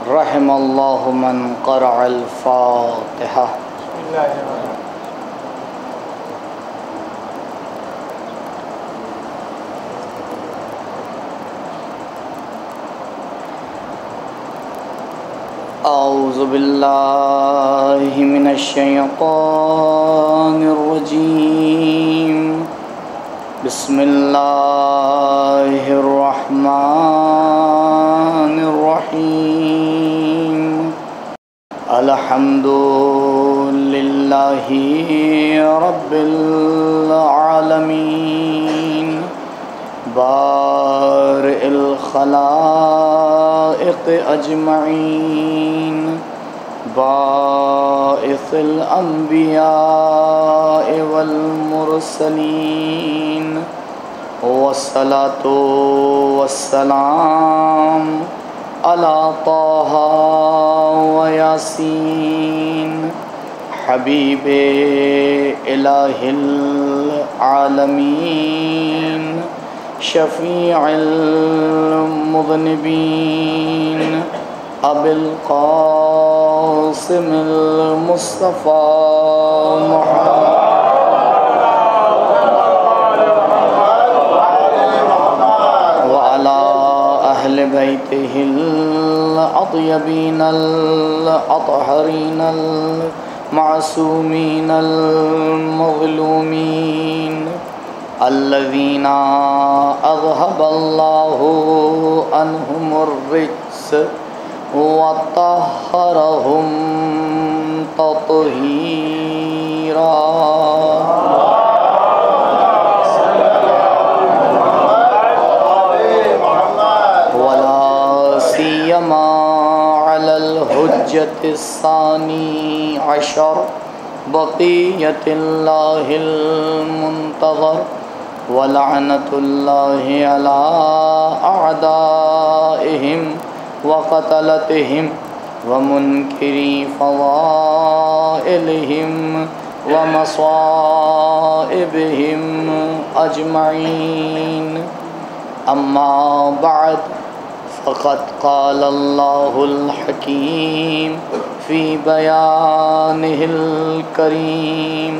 رحم اللہ من قرأ الفاتحہ۔ اعوذ باللہ من الشیطان الرجیم، بسم اللہ الرحمن الرحیم، الحمد للہ رب العالمین، بارئ الخلائق اجمعین، باعث الانبیاء والمرسلین، والصلاة والسلام علی طٰہٰ و یاسین، حبیب الہ العالمین، شفیع المذنبین، ابی القاسم المصطفیٰ محمد وعلی اہل بیتہ الاطیبین الاطہرین المعصومین المظلومین، الذین اذهب اللہ عنہم الرجس وطہرہم تطہیرا۔ ولا سیما علی الحجۃ الثانی عشر، بقیۃ اللہ المنتظر، ولعنۃ اللہ علی اعدائہم وقتلتہم ومنکری فضائلہم ومصائبہم اجمعین، اما بعد، فقد قال اللہ الحکیم فی بیانہ الکریم،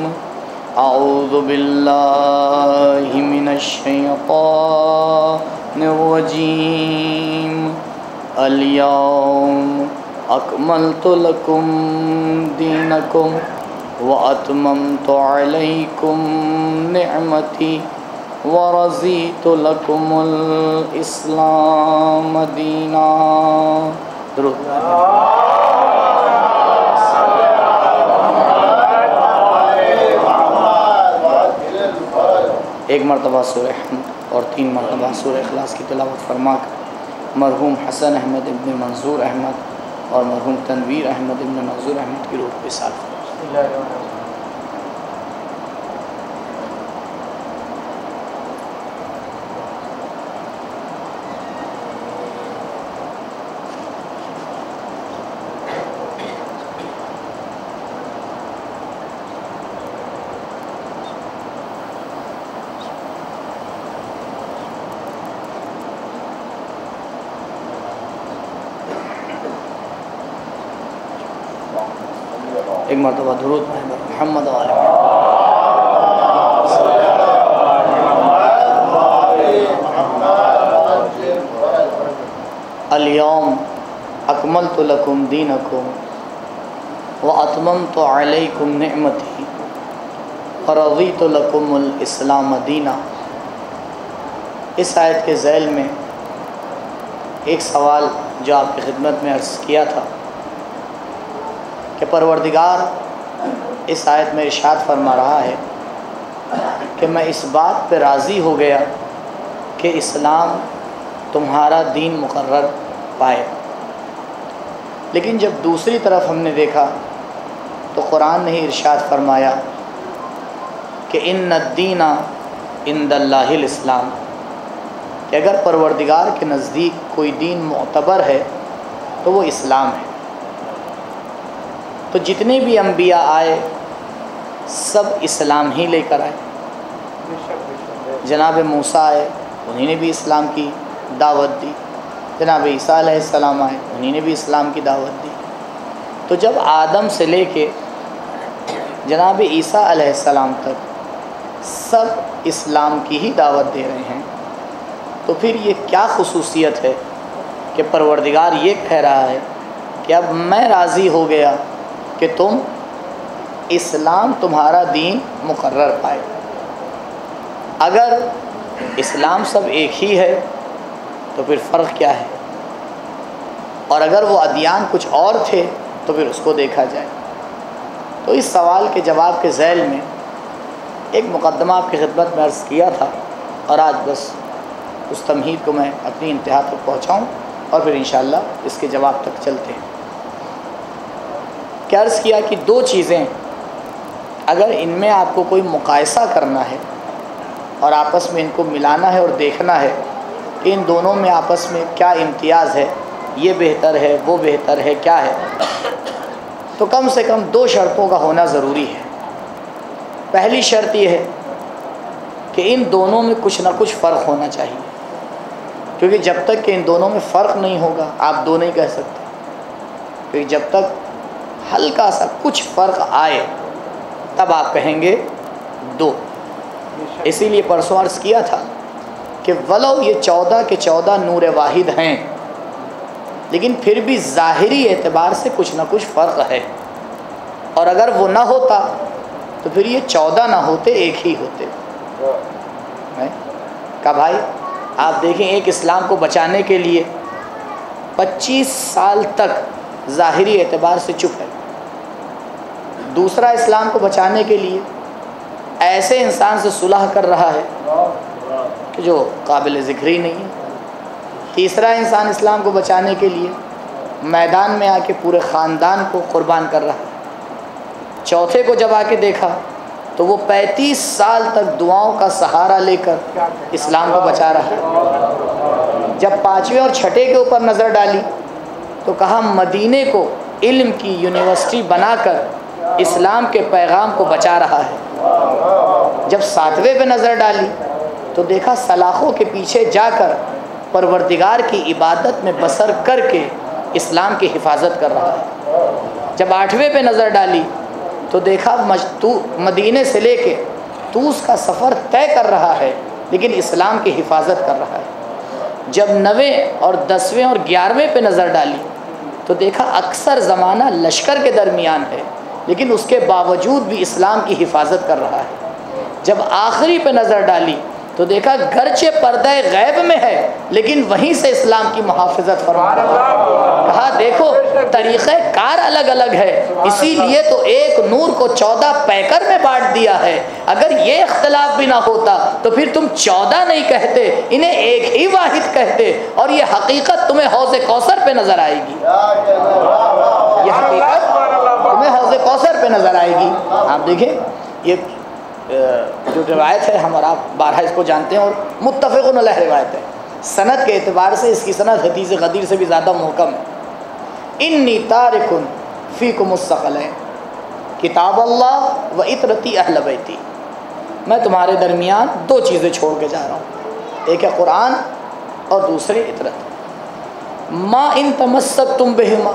اعوذ باللہ من الشیطان الرجیم، الیوم اکملت لکم دینکم واتممت علیکم نعمتی ورضیت لکم الاسلام دینا۔ درود۔ ایک مرتبہ سورہ حمد اور 3 مرتبہ سورہ اخلاص کی تلاوت فرما کر مرحوم حسن احمد ابن منظور احمد اور مرحوم تنویر احمد ابن منظور احمد کی روح کو وصال فرمائیں۔ ایک مرتبہ درود محمد وعلی الیوم اکملت لکم دینکم واتممت علیکم نعمتی ورضیت لکم الاسلام دینا۔ اس آیت کے ذیل میں ایک سوال جو آپ کی خدمت میں عرض کیا تھا کہ پروردگار اس آیت میں ارشاد فرما رہا ہے کہ میں اس بات پہ راضی ہو گیا کہ اسلام تمہارا دین مقرر پائے، لیکن جب دوسری طرف ہم نے دیکھا تو قرآن نے ہی ارشاد فرمایا کہ ان الدین عند اللہ الاسلام، کہ اگر پروردگار کے نزدیک کوئی دین معتبر ہے تو وہ اسلام ہے۔ تو جتنے بھی انبیاء آئے سب اسلام ہی لے کر آئے۔ جناب موسیٰ آئے، انہیں نے بھی اسلام کی دعوت دی، جناب عیسیٰ علیہ السلام آئے، انہی نے بھی اسلام کی دعوت دی۔ تو جب آدم سے لے کے جناب عیسیٰ علیہ السلام تک سب اسلام کی ہی دعوت دے رہے ہیں، تو پھر یہ کیا خصوصیت ہے کہ پروردگار یہ کہہ رہا ہے کہ اب میں راضی ہو گیا کہ تم اسلام تمہارا دین مقرر پائے۔ اگر اسلام سب ایک ہی ہے تو پھر فرق کیا ہے، اور اگر وہ ادیان کچھ اور تھے تو پھر اس کو دیکھا جائے۔ تو اس سوال کے جواب کے ذیل میں ایک مقدمہ آپ کی خدمت میں عرض کیا تھا، اور آج بس اس تمہید کو میں اپنی انتہا تک پہنچاؤں اور پھر انشاءاللہ اس کے جواب تک چلتے ہیں۔ کہ عرض کیا کہ دو چیزیں اگر ان میں آپ کو کوئی مقایسہ کرنا ہے اور آپس میں ان کو ملانا ہے اور دیکھنا ہے کہ ان دونوں میں آپس میں کیا امتیاز ہے، یہ بہتر ہے وہ بہتر ہے کیا ہے، تو کم سے کم دو شرطوں کا ہونا ضروری ہے۔ پہلی شرط یہ ہے کہ ان دونوں میں کچھ نہ کچھ فرق ہونا چاہیے، کیونکہ جب تک کہ ان دونوں میں فرق نہیں ہوگا آپ دو نہیں کہہ سکتے، کیونکہ جب تک ہلکا سا کچھ فرق آئے تب آپ کہیں گے دو۔ اسی لیے پرسوں عرض کیا تھا کہ ولو یہ 14 کے 14 نور واحد ہیں، لیکن پھر بھی ظاہری اعتبار سے کچھ نہ کچھ فرق ہے، اور اگر وہ نہ ہوتا تو پھر یہ 14 نہ ہوتے، ایک ہی ہوتے۔ کہا بھائی آپ دیکھیں، ایک اسلام کو بچانے کے لیے 25 سال تک ظاہری اعتبار سے چپ ہے، دوسرا اسلام کو بچانے کے لیے ایسے انسان سے صلح کر رہا ہے کہ جو قابل ذکر ہی نہیں ہے، تیسرا انسان اسلام کو بچانے کے لیے میدان میں آ کے پورے خاندان کو قربان کر رہا ہے، چوتھے کو جب آ کے دیکھا تو وہ 35 سال تک دعاؤں کا سہارا لے کر اسلام کو بچا رہا ہے۔ جب پانچویں اور چھٹے کے اوپر نظر ڈالی تو کہا مدینے کو علم کی یونیورسٹی بنا کر اسلام کے پیغام کو بچا رہا ہے۔ جب ساتویں پہ نظر ڈالی تو دیکھا سلاخوں کے پیچھے جا کر پروردگار کی عبادت میں بسر کر کے اسلام کی حفاظت کر رہا ہے۔ جب 8ویں پہ نظر ڈالی تو دیکھا مدینے سے لے کے طوس کا سفر طے کر رہا ہے لیکن اسلام کی حفاظت کر رہا ہے۔ جب 9ویں اور 10ویں اور 11ویں پہ نظر ڈالی تو دیکھا اکثر زمانہ لشکر کے درمیان ہے لیکن اس کے باوجود بھی اسلام کی حفاظت کر رہا ہے۔ جب آخری پہ نظر ڈالی تو دیکھا گرچہ پردہ غیب میں ہے لیکن وہیں سے اسلام کی محافظت فرما رہا ہے۔ کہا دیکھو طریقہ کار الگ الگ ہے، اسی لیے تو ایک نور کو 14 پیکر میں بانٹ دیا ہے۔ اگر یہ اختلاف بھی نہ ہوتا تو پھر تم 14 نہیں کہتے، انہیں ایک ہی واحد کہتے، اور یہ حقیقت تمہیں حوض کوثر پہ نظر آئے گی۔ یہ حقیقت تمہیں حوض کوثر پہ نظر آئے گی۔ آپ دیکھیں یہ جو روایت ہے ہم اور آپ بارہا اس کو جانتے ہیں اور متفقن علیہ روایت ہے، سند کے اعتبار سے اس کی سند حدیث غدیر سے بھی زیادہ محکم ہے۔ انی تارک فیکم الثقلین کتاب اللہ و اطرتی اہل بیتی، میں تمہارے درمیان دو چیزیں چھوڑ کے جا رہا ہوں، ایک ہے قرآن اور دوسری اطرت۔ ما ان تمسکتم بہما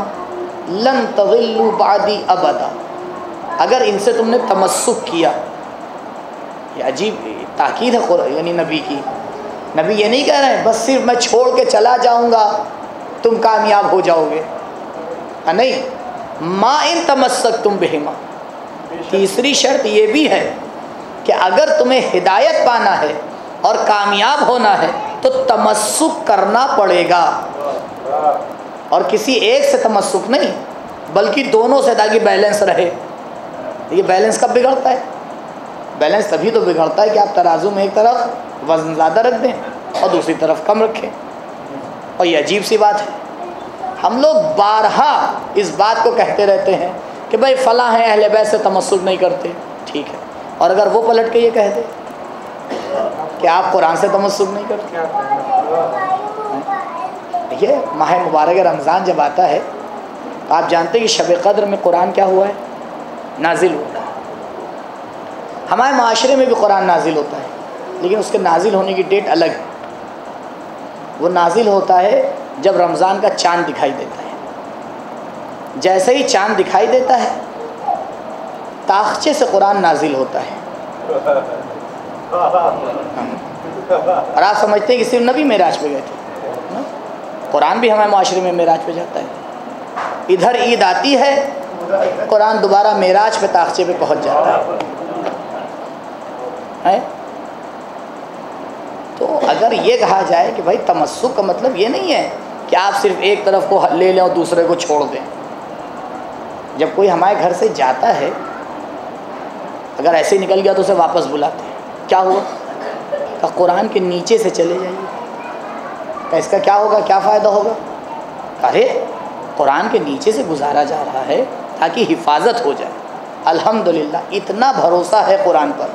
لن تضلوا بعدی ابدا، اگر ان سے تم نے تمسک کیا، یہ عجیب تاکید ہے یعنی نبی کی، نبی یہ نہیں کہہ رہے ہیں بس صرف میں چھوڑ کے چلا جاؤں گا تم کامیاب ہو جاؤ گے، نہیں، ما ان تمسکتم بہما، تیسری شرط یہ بھی ہے کہ اگر تمہیں ہدایت پانا ہے اور کامیاب ہونا ہے تو تمسک کرنا پڑے گا، اور کسی ایک سے تمسک نہیں بلکہ دونوں سے، تاکہ بیلنس رہے۔ یہ بیلنس کب بگڑتا ہے؟ بیلنس تبھی تو بگڑتا ہے کہ آپ ترازو میں ایک طرف وزن زیادہ رکھ دیں اور دوسری طرف کم رکھیں، اور یہ عجیب سی بات ہے۔ ہم لوگ بارہا اس بات کو کہتے رہتے ہیں کہ بھائی فلاں ہیں اہل بیت سے تمسک نہیں کرتے، ٹھیک ہے، اور اگر وہ پلٹ کے یہ کہہ دے کہ آپ قرآن سے تمسک نہیں کرتے۔ دیکھیے ماہ مبارک رمضان جب آتا ہے تو آپ جانتے ہیں کہ شب قدر میں قرآن کیا ہوا ہے؟ نازل ہوا ہے۔ ہمارے معاشرے میں بھی قرآن نازل ہوتا ہے لیکن اس کے نازل ہونے کی ڈیٹ الگ ہے، وہ نازل ہوتا ہے جب رمضان کا چاند دکھائی دیتا ہے، جیسے ہی چاند دکھائی دیتا ہے تاخچے سے قرآن نازل ہوتا ہے، اور آپ سمجھتے ہیں کہ صرف نبی معراج پہ گئے تھے، قرآن بھی ہمارے معاشرے میں معراج پہ جاتا ہے، ادھر عید آتی ہے قرآن دوبارہ معراج پہ تاخچے پہ پہنچ جاتا ہے۔ تو اگر یہ کہا جائے کہ بھائی تمسک کا مطلب یہ نہیں ہے کہ آپ صرف ایک طرف کو لے لیں اور دوسرے کو چھوڑ دیں۔ جب کوئی ہمارے گھر سے جاتا ہے اگر ایسے ہی نکل گیا تو اسے واپس بلاتے ہیں، کیا ہوا؟ کہ قرآن کے نیچے سے چلے جائیے، کہ اس کا کیا ہوگا، کیا فائدہ ہوگا؟ ارے قرآن کے نیچے سے گزارا جا رہا ہے تاکہ حفاظت ہو جائے۔ الحمدللہ اتنا بھروسہ ہے قرآن پر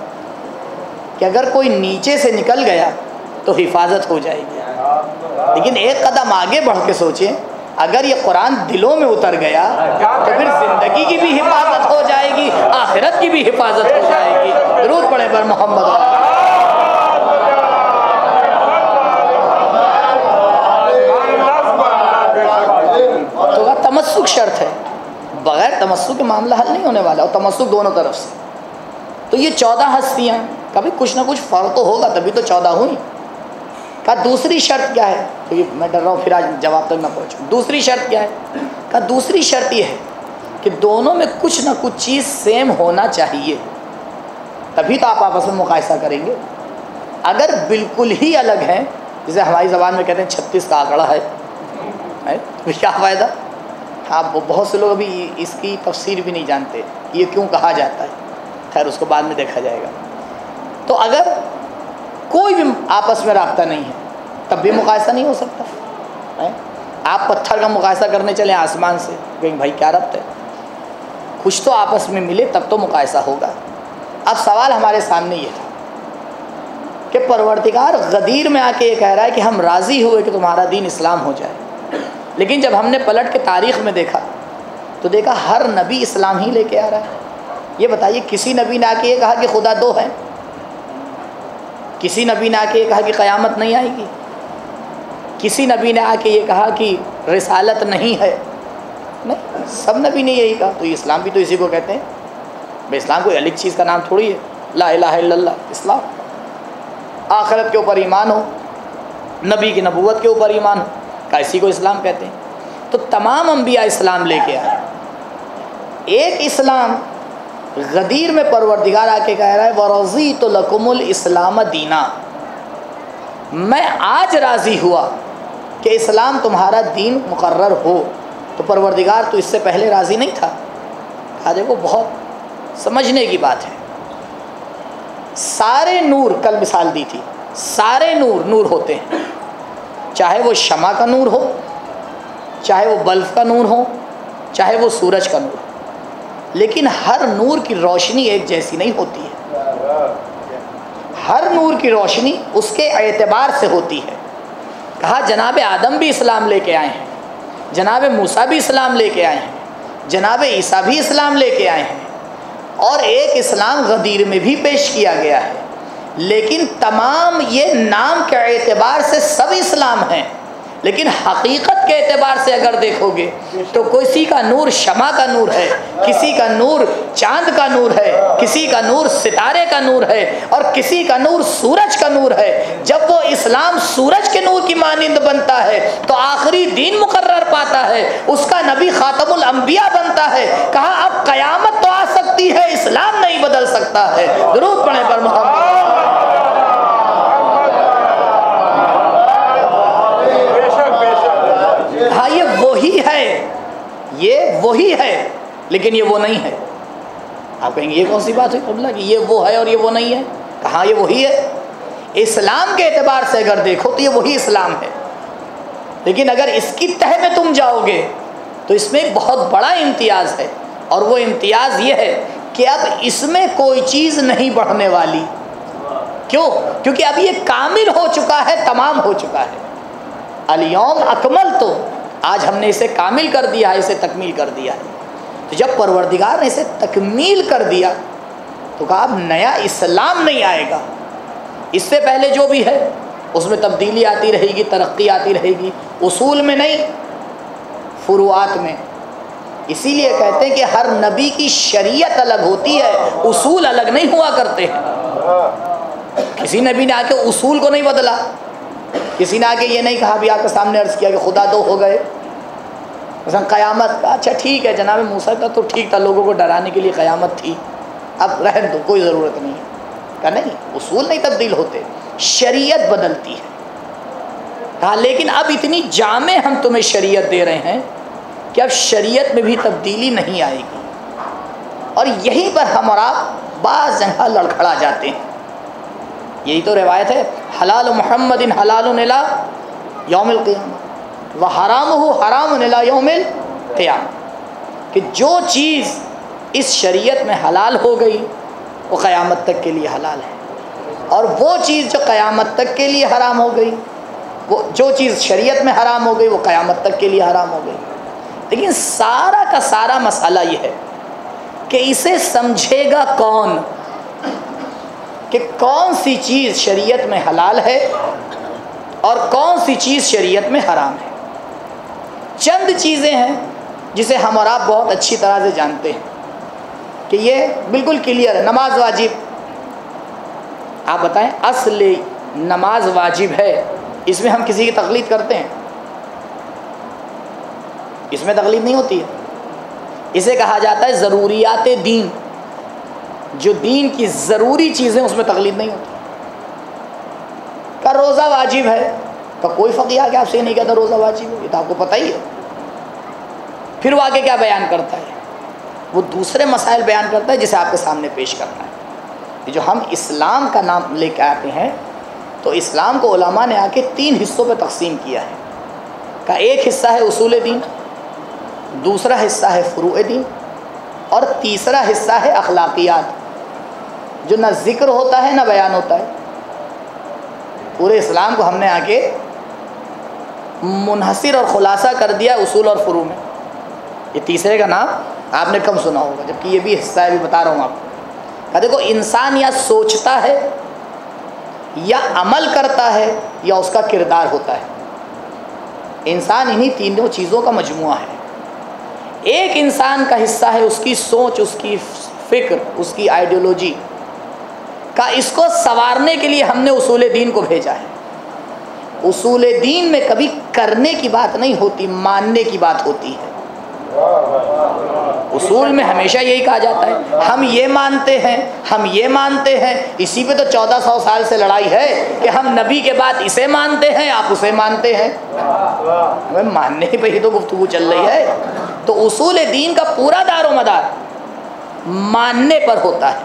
کہ اگر کوئی نیچے سے نکل گیا تو حفاظت ہو جائے گی، لیکن ایک قدم آگے بڑھ کے سوچیں، اگر یہ قرآن دلوں میں اتر گیا تو پھر زندگی کی بھی حفاظت ہو جائے گی، آخرت کی بھی حفاظت ہو جائے گی۔ درود پڑھیں پر محمد۔ تو تمسک شرط ہے، بغیر تمسک کے معاملہ حل نہیں ہونے والا، اور تمسک دونوں طرف سے۔ تو یہ 14 ہستیاں، کبھی کچھ نہ کچھ فرق تو ہوگا تبھی تو 14 ہوئی۔ کہا دوسری شرط کیا ہے؟ کیونکہ میں ڈر رہا ہوں پھر آج جواب تک نہ پہنچوں۔ دوسری شرط کیا ہے؟ کہا دوسری شرط یہ ہے کہ دونوں میں کچھ نہ کچھ چیز سیم ہونا چاہیے، تبھی تو آپ آپس میں مقایسہ کریں گے۔ اگر بالکل ہی الگ ہیں، جسے ہماری زبان میں کہتے ہیں 36 کا آنکڑا ہے، تو کیا فائدہ؟ آپ بہت سے لوگ ابھی اس کی تفسیر بھی نہیں جانتے یہ کیوں کہا جاتا ہے، خیر اس کو بعد میں دیکھا جائے گا۔ تو اگر کوئی بھی آپس میں رابطہ نہیں ہے تب بھی مقایسہ نہیں ہو سکتا۔ آپ پتھر کا مقایسہ کرنے چلیں آسمان سے، کہیں بھائی کیا ربط ہے؟ کچھ تو آپس میں ملے تب تو مقایسہ ہوگا۔ اب سوال ہمارے سامنے یہ تھا کہ پروردگار غدیر میں آ کے یہ کہہ رہا ہے کہ ہم راضی ہوئے کہ تمہارا دین اسلام ہو جائے، لیکن جب ہم نے پلٹ کے تاریخ میں دیکھا تو دیکھا ہر نبی اسلام ہی لے کے آ رہا ہے۔ یہ بتائیے کسی نبی نے آ کے یہ کہا کہ خدا دو ہے؟ کسی نبی نے آ کے یہ کہا کہ قیامت نہیں آئے گی؟ کسی نبی نے آ کے یہ کہا کہ رسالت نہیں ہے؟ نہیں، سب نبی نے یہی کہا۔ تو اسلام بھی تو اسی کو کہتے ہیں۔ بھائی اسلام کوئی الگ چیز کا نام تھوڑی ہے، لا الہ الا اللہ اسلام۔ آخرت کے اوپر ایمان ہو، نبی کی نبوت کے اوپر ایمان ہو، کا اسی کو اسلام کہتے ہیں۔ تو تمام انبیاء اسلام لے کے آئے۔ ایک اسلام غدیر میں پروردگار آ کے کہہ رہا ہے وَرَضِيتُ لَكُمُ الْإِسْلَامَ دِينًا، میں آج راضی ہوا کہ اسلام تمہارا دین مقرر ہو۔ تو پروردگار تو اس سے پہلے راضی نہیں تھا؟ کہا دیکھو بہت سمجھنے کی بات ہے۔ سارے نور، کل مثال دی تھی، سارے نور نور ہوتے ہیں، چاہے وہ شمع کا نور ہو، چاہے وہ بلب کا نور ہو، چاہے وہ سورج کا نور ہو، لیکن ہر نور کی روشنی ایک جیسی نہیں ہوتی ہے۔ ہر نور کی روشنی اس کے اعتبار سے ہوتی ہے۔ کہا جناب آدم بھی اسلام لے کے آئے ہیں، جناب موسیٰ بھی اسلام لے کے آئے ہیں، جناب عیسیٰ بھی اسلام لے کے آئے ہیں، اور ایک اسلام غدیر میں بھی پیش کیا گیا ہے، لیکن تمام یہ نام کے اعتبار سے سب اسلام ہیں، لیکن حقیقت کے اعتبار سے اگر دیکھو گے تو کسی کا نور شمع کا نور ہے، کسی کا نور چاند کا نور ہے، کسی کا نور ستارے کا نور ہے، اور کسی کا نور سورج کا نور ہے۔ جب وہ اسلام سورج کے نور کی مانند بنتا ہے تو آخری دین مقرر پاتا ہے، اس کا نبی خاتم الانبیاء بنتا ہے۔ کہا اب قیامت تو آ سکتی ہے، اسلام نہیں بدل سکتا ہے۔ درود پڑھیں پر محمد۔ ہاں یہ وہی ہے، یہ وہی ہے، لیکن یہ وہ نہیں ہے۔ آپ کہیں گے یہ کون سی بات ہے قبلہ کہ یہ وہ ہے اور یہ وہ نہیں ہے؟ کہاں یہ وہی ہے۔ اسلام کے اعتبار سے اگر دیکھو تو یہ وہی اسلام ہے، لیکن اگر اس کی تہ میں تم جاؤ گے تو اس میں ایک بہت بڑا امتیاز ہے، اور وہ امتیاز یہ ہے کہ اب اس میں کوئی چیز نہیں بڑھنے والی۔ کیوں؟ کیونکہ اب یہ کامل ہو چکا ہے، تمام ہو چکا ہے۔ الیوم اکملت، آج ہم نے اسے کامل کر دیا ہے، اسے تکمیل کر دیا ہے۔ تو جب پروردگار نے اسے تکمیل کر دیا تو کہا اب نیا اسلام نہیں آئے گا، اس سے پہلے جو بھی ہے اس میں تبدیلی آتی رہے گی، ترقی آتی رہے گی، اصول میں نہیں، فروعات میں۔ اسی لیے کہتے ہیں کہ ہر نبی کی شریعت الگ ہوتی ہے، اصول الگ نہیں ہوا کرتے ہیں۔ کسی نبی نے آ کے اصول کو نہیں بدلا، کسی نے آ کے یہ نہیں کہا، بھی آپ کے سامنے عرض کیا کہ خدا دو ہو گئے، مثلا قیامت کا، اچھا ٹھیک ہے جناب موسیٰ کا تو ٹھیک تھا، لوگوں کو ڈرانے کے لیے قیامت تھی، اب رہن دو، کوئی ضرورت نہیں ہے، کہا نہیں، اصول نہیں تبدیل ہوتے، شریعت بدلتی ہے۔ کہا لیکن اب اتنی جامع ہم تمہیں شریعت دے رہے ہیں کہ اب شریعت میں بھی تبدیلی نہیں آئے گی، اور یہیں پر ہم اور آپ بعض جگہ لڑکھڑا جاتے ہیں۔ یہی تو روایت ہے، حلال محمد حلال الی یوم القیامہ وحرامہ حرام الی یوم القیامہ، کہ جو چیز اس شریعت میں حلال ہو گئی وہ قیامت تک کے لیے حلال ہے، اور وہ چیز جو قیامت تک کے لیے حرام ہو گئی، وہ جو چیز شریعت میں حرام ہو گئی وہ قیامت تک کے لیے حرام ہو گئی۔ لیکن سارا کا سارا مسئلہ یہ ہے کہ اسے سمجھے گا کون، کہ کون سی چیز شریعت میں حلال ہے اور کون سی چیز شریعت میں حرام ہے۔ چند چیزیں ہیں جسے ہم اور آپ بہت اچھی طرح سے جانتے ہیں کہ یہ بالکل کلیئر ہے۔ نماز واجب، آپ بتائیں اصل نماز واجب ہے، اس میں ہم کسی کی تقلید کرتے ہیں؟ اس میں تقلید نہیں ہوتی ہے، اسے کہا جاتا ہے ضروریات دین، جو دین کی ضروری چیزیں اس میں تقلید نہیں ہوتی۔ کہ روزہ واجب ہے، تو کوئی فقیہ آ کے آپ سے نہیں کہتا روزہ واجب ہے، یہ تو آپ کو پتہ ہی ہے۔ پھر وہ آگے کیا بیان کرتا ہے؟ وہ دوسرے مسائل بیان کرتا ہے جسے آپ کے سامنے پیش کرنا ہے۔ یہ جو ہم اسلام کا نام لے کے آتے ہیں تو اسلام کو علماء نے آ کے 3 حصوں پہ تقسیم کیا ہے، کہ ایک حصہ ہے اصول دین، دوسرا حصہ ہے فروع دین، اور تیسرا حصہ ہے اخلاقیات، جو نہ ذکر ہوتا ہے نہ بیان ہوتا ہے۔ پورے اسلام کو ہم نے آ کے منحصر اور خلاصہ کر دیا اصول اور فروع میں۔ یہ تیسرے کا نام آپ نے کم سنا ہوگا، جبکہ یہ بھی حصہ ہے، بھی بتا رہا ہوں آپ کو۔ کہ دیکھو انسان یا سوچتا ہے یا عمل کرتا ہے یا اس کا کردار ہوتا ہے۔ انسان انہی تینوں چیزوں کا مجموعہ ہے۔ ایک انسان کا حصہ ہے اس کی سوچ، اس کی فکر، اس کی آئیڈیالوجی کا، اس کو سنوارنے کے لیے ہم نے اصول دین کو بھیجا ہے۔ اصول دین میں کبھی کرنے کی بات نہیں ہوتی، ماننے کی بات ہوتی ہے۔ اصول میں ہمیشہ یہی کہا جاتا ہے ہم یہ مانتے ہیں، ہم یہ مانتے ہیں۔ اسی پہ تو 1400 سال سے لڑائی ہے کہ ہم نبی کے بعد اسے مانتے ہیں، آپ اسے مانتے ہیں۔ ہمیں ماننے پہ ہی تو گفتگو چل رہی ہے۔ تو اصول دین کا پورا دار و مدار ماننے پر ہوتا ہے،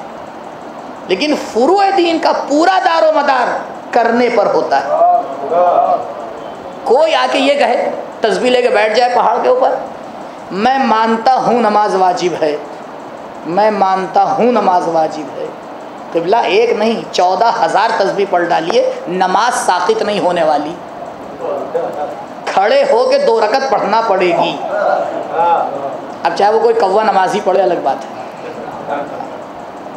لیکن فروع دین کا پورا دار و مدار کرنے پر ہوتا ہے۔ کوئی آ کے یہ کہے، تسبیح لے کے بیٹھ جائے پہاڑ کے اوپر، میں مانتا ہوں نماز واجب ہے، میں مانتا ہوں نماز واجب ہے، قبلہ ایک نہیں 14,000 تسبیح پڑھ ڈالیے، نماز ساقط نہیں ہونے والی، کھڑے ہو کے 2 رکعت پڑھنا پڑے گی۔ اب چاہے وہ کوئی کوا نمازی پڑھے الگ بات ہے،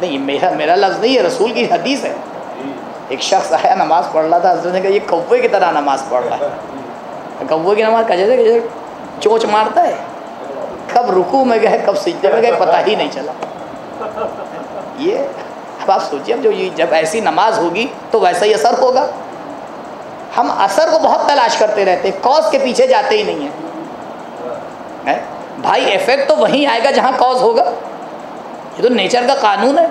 نہیں میرا لفظ نہیں ہے، رسول کی حدیث ہے۔ ایک شخص آیا نماز پڑھ رہا تھا، حضرت نے کہا یہ کوے کی طرح نماز پڑھ رہا ہے۔ کوے کی نماز کا جیسے چونچ مارتا ہے، کب رکوع میں گئے کب سجدے میں گئے پتہ ہی نہیں چلا۔ یہ اب آپ سوچیے، جب ایسی نماز ہوگی تو ویسا ہی اثر ہوگا۔ ہم اثر کو بہت تلاش کرتے رہتے ہیں، کاز کے پیچھے جاتے ہی نہیں ہیں۔ بھائی ایفیکٹ تو وہیں آئے گا جہاں کاز ہوگا، یہ تو نیچر کا قانون ہے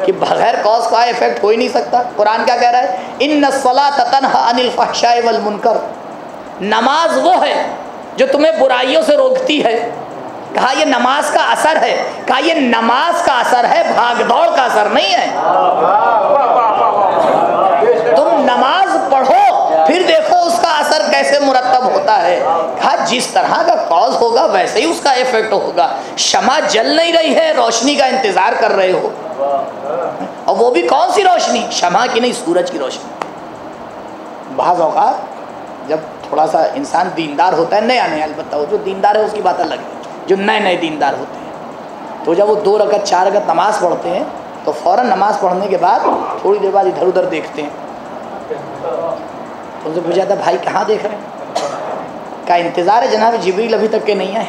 کہ بغیر کاز کا ایفیکٹ ہو ہی نہیں سکتا۔ قرآن کیا کہہ رہا ہے؟ ان الصلاۃ تنہی عن الفحشاء والمنکر، نماز وہ ہے جو تمہیں برائیوں سے روکتی ہے۔ کہا یہ نماز کا اثر ہے، کہا یہ نماز کا اثر ہے، بھاگ دوڑ کا اثر نہیں ہے۔ تم نماز پڑھو پھر دیکھو اس کا اثر کیسے مرتب ہوتا ہے۔ کہا جس طرح کا کاز ہوگا ویسے ہی اس کا ایفیکٹ ہوگا۔ شمع جل نہیں رہی ہے، روشنی کا انتظار کر رہے ہو، اور وہ بھی کون سی روشنی؟ شمع کی نہیں، سورج کی روشنی۔ بعض اوقات جب تھوڑا سا انسان دیندار ہوتا ہے، نیا البتہ وہ جو دیندار ہے اس کی بات الگ ہے، جو نئے دیندار ہوتے ہیں تو جب وہ 2 رکعت 4 رکعت نماز پڑھتے ہیں تو فوراً نماز پڑھنے کے بعد تھوڑی دیر بعد ادھر ادھر دیکھتے ہیں، ان سے پوچھا تھا بھائی کہاں دیکھ رہے ہیں؟ کا انتظار ہے جناب جبریل ابھی تک کے نہیں آئے.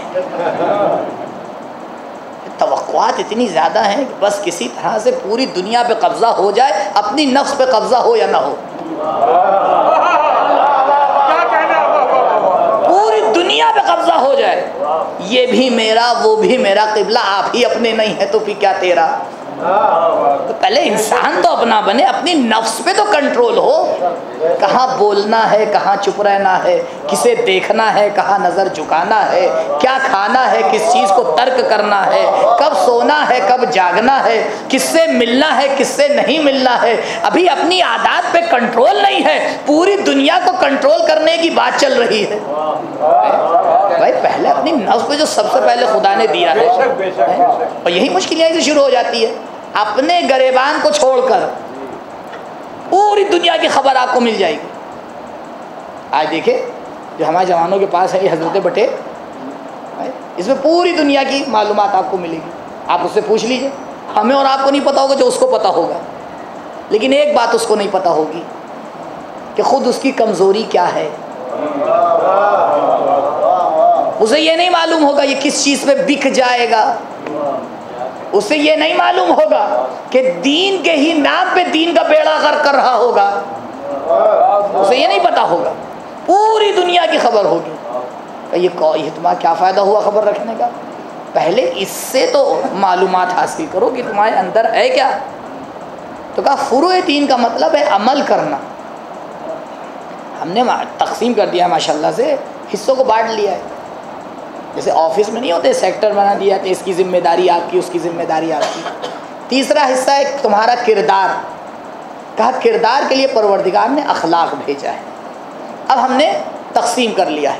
توقعات اتنی زیادہ ہیں کہ بس کسی طرح سے پوری دنیا پہ قبضہ ہو جائے، اپنی نفس پہ قبضہ ہو یا نہ ہو، پوری دنیا پہ قبضہ ہو جائے. یہ بھی میرا وہ بھی میرا، قبلہ آپ ہی اپنے نہیں ہے تو پھر کیا تیرا. تو پہلے انسان تو اپنا بنے، اپنی نفس پہ تو کنٹرول ہو. کہاں بولنا ہے، کہاں چپ رہنا ہے، کسے دیکھنا ہے، کہاں نظر جھکانا ہے، کیا کھانا ہے، کس چیز کو ترک کرنا ہے، کب سونا ہے، کب جاگنا ہے، کس سے ملنا ہے، کس سے نہیں ملنا ہے. ابھی اپنی عادات پہ کنٹرول نہیں ہے، پوری دنیا کو کنٹرول کرنے کی بات چل رہی ہے. بھائی پہلے اپنی نفس پہ جو سب سے پہلے خدا نے دیا ہے، اور یہی مشکلیں سے شروع ہو جاتی ہے. اپنے گریبان کو چھوڑ کر پوری دنیا کی خبر آپ کو مل جائے گی. آج دیکھیں جو ہمارے جوانوں کے پاس ہے یہ حضرت بٹیر، اس میں پوری دنیا کی معلومات آپ کو ملے گی. آپ اس سے پوچھ لیجئے، ہمیں اور آپ کو نہیں پتا ہوگا جو اس کو پتا ہوگا. لیکن ایک بات اس کو نہیں پتا ہوگی کہ خود اس کی کمزوری کیا ہے. اسے یہ نہیں معلوم ہوگا یہ کس چیز پہ بک جائے گا. اسے یہ نہیں معلوم ہوگا کہ دین کے ہی نام پہ دین کا بیڑا غرق کر رہا ہوگا. اسے یہ نہیں پتا ہوگا. پوری دنیا کی خبر ہوگی. یہ تمہارا کیا فائدہ ہوا خبر رکھنے کا؟ پہلے اس سے تو معلومات حاصل کرو کہ تمہارے اندر ہے کیا. تو کہا فروع دین کا مطلب ہے عمل کرنا. ہم نے تقسیم کر دیا ماشاءاللہ سے، حصوں کو بانٹ لیا ہے. جیسے آفس میں نہیں ہوتے سیکٹر بنا دیا کہ اس کی ذمہ داری آپ کی، اس کی ذمہ داری آپ کی. تیسرا حصہ ہے تمہارا کردار. کہا کردار کے لیے پروردگار نے اخلاق بھیجا ہے. اب ہم نے تقسیم کر لیا ہے.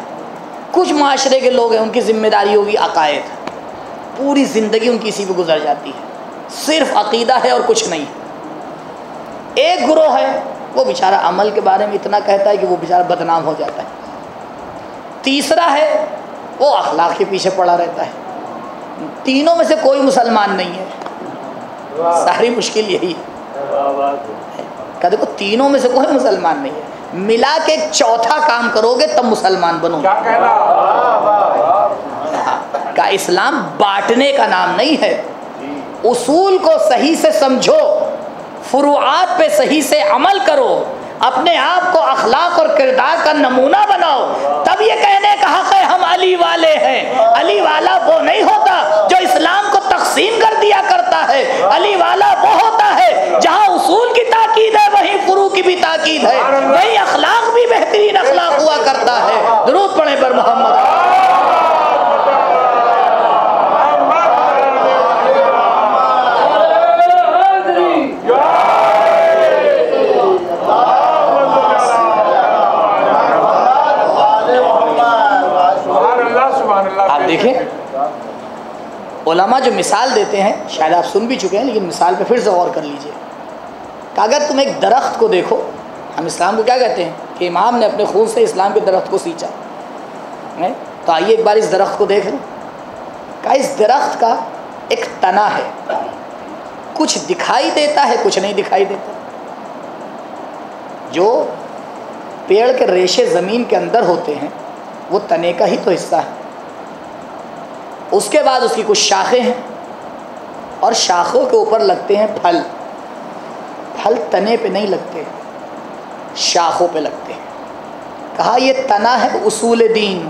کچھ معاشرے کے لوگ ہیں ان کی ذمہ داری ہوگی عقائد، پوری زندگی ان کی اسی پہ گزر جاتی ہے، صرف عقیدہ ہے اور کچھ نہیں. ایک گروہ ہے وہ بیچارہ عمل کے بارے میں اتنا کہتا ہے کہ وہ بیچارہ بدنام ہو جاتا ہے. تیسرا ہے وہ اخلاق کے پیچھے پڑا رہتا ہے. تینوں میں سے کوئی مسلمان نہیں ہے. ساری مشکل یہی ہے کہ دیکھو تینوں میں سے کوئی مسلمان نہیں ہے، ملا کے چوتھا کام کرو گے تب مسلمان بنو. کا اسلام بانٹنے کا نام نہیں ہے. اصول کو صحیح سے سمجھو، فروعات پہ صحیح سے عمل کرو، اپنے آپ کو اخلاق اور کردار کا نمونہ بناؤ. تب یہ کہنے کا حق ہے ہم علی والے ہیں. علی والا وہ نہیں ہوتا جو اسلام کو تقسیم کر دیا کرتا ہے. علی والا وہ ہوتا ہے جہاں اصول کی تاکید ہے وہیں فروع کی بھی تاکید ہے، وہیں اخلاق بھی بہترین اخلاق ہوا کرتا ہے. درود پڑھیں پر محمد. آپ دیکھیں علماء جو مثال دیتے ہیں شاید آپ سن بھی چکے ہیں، لیکن مثال پہ پھر سے غور کر لیجئے کہ اگر تم ایک درخت کو دیکھو، ہم اسلام کو کیا کہتے ہیں کہ امام نے اپنے خون سے اسلام کے درخت کو سینچا، تو آئیے ایک بار اس درخت کو دیکھ لیں. کہ اس درخت کا ایک تنا ہے، کچھ دکھائی دیتا ہے کچھ نہیں دکھائی دیتا. جو پیڑ کے ریشے زمین کے اندر ہوتے ہیں وہ تنے کا ہی تو حصہ ہے. اس کے بعد اس کی کچھ شاخیں ہیں اور شاخوں کے اوپر لگتے ہیں پھل. پھل تنے پہ نہیں لگتے، شاخوں پہ لگتے ہیں. کہا یہ تنا ہے اصول دین،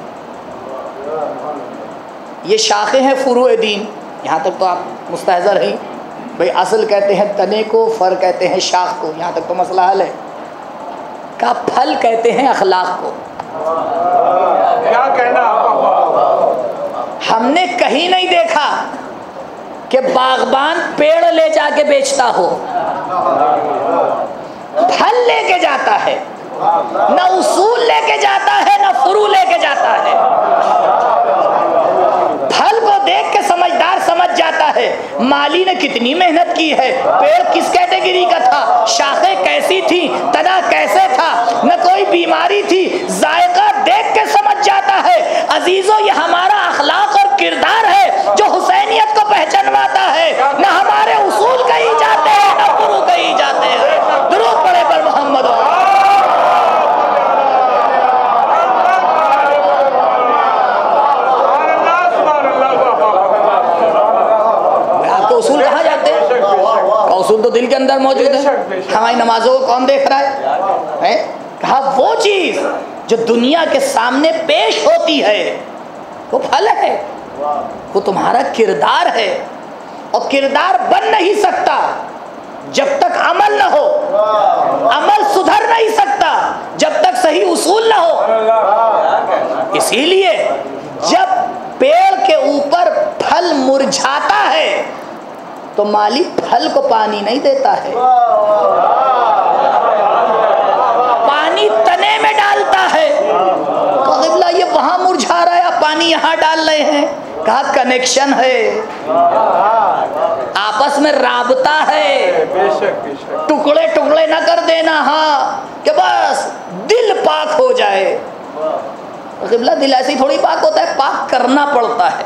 یہ شاخیں ہیں فروع دین. یہاں تک تو آپ مستحضر ہیں بھئی، اصل کہتے ہیں تنے کو، فر کہتے ہیں شاخ کو. یہاں تک تو مسئلہ حل ہے. کہا پھل کہتے ہیں اخلاق کو. کیا کہنا؟ ہم نے کہیں نہیں دیکھا کہ باغبان پیڑ لے جا کے بیچتا ہو. پھل لے کے جاتا ہے، نہ اصول لے کے جاتا ہے نہ فروع لے کے جاتا ہے. پھل کو دیکھ کے سمجھدار سمجھ جاتا ہے مالی نے کتنی محنت کی ہے، پیڑ کس کیٹیگری کا تھا، شاخیں کیسی تھی، تنا کیسے تھا، نہ کوئی بیماری تھی، ذائقہ دیکھ کے سمجھ جاتا ہے. عزیزو یہ ہمارا اخلاق اور کردار ہے جو حسینیت کو پہچانواتا ہے. نہ ہمارے اصول کہیں جاتے ہیں نہ فروع کہیں جاتے ہیں. درود پڑھے پر محمد. نمازوں کو کون دیکھ رہا ہے؟ کہا وہ چیز جو دنیا کے سامنے پیش ہوتی ہے وہ پھل ہے، وہ تمہارا کردار ہے، اور کردار بن نہیں سکتا جب تک عمل نہ ہو، عمل سدھر نہیں سکتا جب تک صحیح اصول نہ ہو۔ اسی لیے جب پیڑ کے اوپر پھل مرجھاتا ہے تو مالی پھل کو پانی نہیں دیتا ہے، پانی تنے میں ڈالتا ہے۔ قبلہ یہ وہاں مرجھا رہا ہے، آپ پانی یہاں ڈال رہے ہیں، کہا کنیکشن ہے، آپس میں رابطہ ہے، ٹکڑے ٹکڑے نہ کر دینا، ہاں کہ بس دل پاک ہو جائے۔ قبلہ دل ایسے ہی تھوڑی پاک ہوتا ہے، پاک کرنا پڑتا ہے،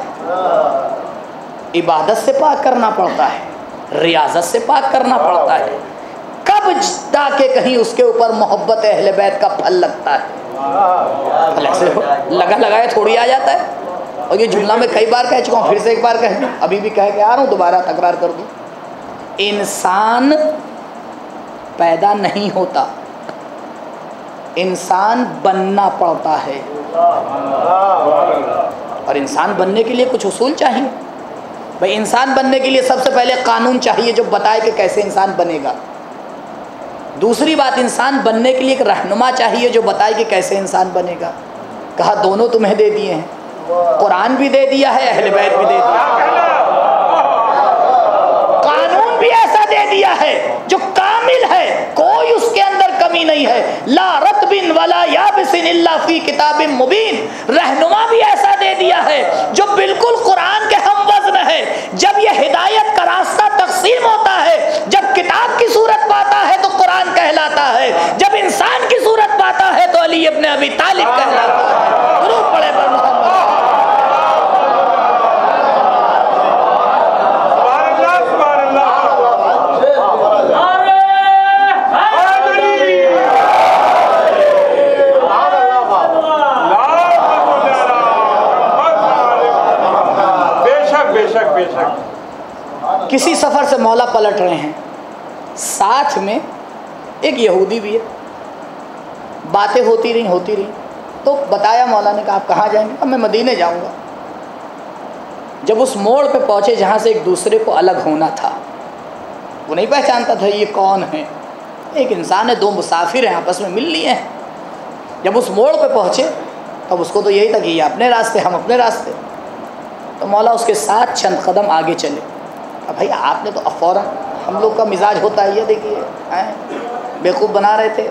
عبادت سے پاک کرنا پڑتا ہے، ریاضت سے پاک کرنا پڑتا ہے، کب تاکہ کہیں اس کے اوپر محبت اہل بیت کا پھل لگتا ہے، ایسے لگا لگایا تھوڑی آ جاتا ہے۔ اور یہ جملہ میں کئی بار کہہ چکا ہوں، پھر سے ایک بار کہہ دوں، ابھی بھی کہہ کے آ رہا ہوں، دوبارہ تکرار کر دوں، انسان پیدا نہیں ہوتا، انسان بننا پڑتا ہے، اور انسان بننے کے لیے کچھ اصول چاہیے۔ بھئی انسان بننے کے لیے سب سے پہلے قانون چاہیے جو بتائے کہ کیسے انسان بنے گا۔ دوسری بات، انسان بننے کے لیے ایک رہنما چاہیے جو بتائے کہ کیسے انسان بنے گا۔ کہا دونوں تمہیں دے دیے ہیں، قرآن بھی دے دیا ہے، اہل بیت بھی دے دیا ہے، قانون بھی ایسا دے دیا ہے جو کامل ہے، کوئی اس کے اندر کمی نہیں ہے، لا رطب ولا یابس الا فی کتاب مبین۔ رہنما بھی ایسا دے دیا ہے جو بالکل قرآن کے ہم وزن ہے۔ جب یہ ہدایت کا راستہ تقسیم ہوتا ہے، جب کتاب کی صورت پاتا ہے تو قرآن کہلاتا ہے، جب انسان کی صورت پاتا ہے تو علی ابن ابی طالب کہلاتا ہے۔ درود پڑھے پر محمد۔ کسی سفر سے مولا پلٹ رہے ہیں، ساتھ میں ایک یہودی بھی ہے، باتیں ہوتی رہی تو بتایا مولا نے، کہا آپ کہاں جائیں گے؟ کہا میں مدینے جاؤں گا۔ جب اس موڑ پہ پہنچے جہاں سے ایک دوسرے کو الگ ہونا تھا، وہ نہیں پہچانتا تھا یہ کون ہے، ایک انسان ہے، دو مسافر ہیں، آپس میں مل لیے ہیں۔ جب اس موڑ پہ پہنچے تب اس کو تو یہی تھا کہ یہ اپنے راستے، ہم اپنے راستے، تو مولا اس کے ساتھ چند قدم آگے چلے۔ اب بھائی آپ نے تو فوراً، ہم لوگ کا مزاج ہوتا ہے، یہ دیکھیے بیوقوف بنا رہے تھے،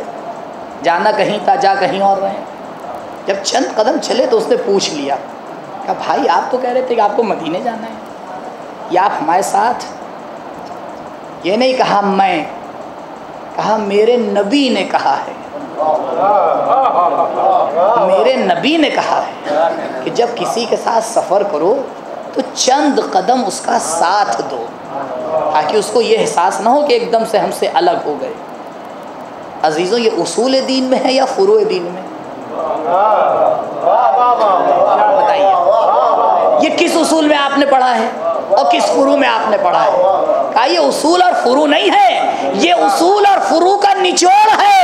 جانا کہیں تھا، جا کہیں اور رہے۔ جب چند قدم چلے تو اس نے پوچھ لیا کہ بھائی آپ تو کہہ رہے تھے کہ آپ کو مدینے جانا ہے، یا آپ ہمارے ساتھ؟ یہ نہیں کہا میں، کہا میرے نبی نے کہا ہے، میرے نبی نے کہا ہے کہ جب کسی کے ساتھ سفر کرو تو چند قدم اس کا ساتھ دو، تاکہ اس کو یہ احساس نہ ہو کہ ایک دم سے ہم سے الگ ہو گئے۔ عزیزوں، یہ اصول دین میں ہے یا فروع دین میں؟ بتائیے، یہ کس اصول میں آپ نے پڑھا ہے اور کس فروع میں آپ نے پڑھا ہے؟ کہا یہ اصول اور فروع نہیں ہے، یہ اصول اور فروع کا نچوڑ ہے،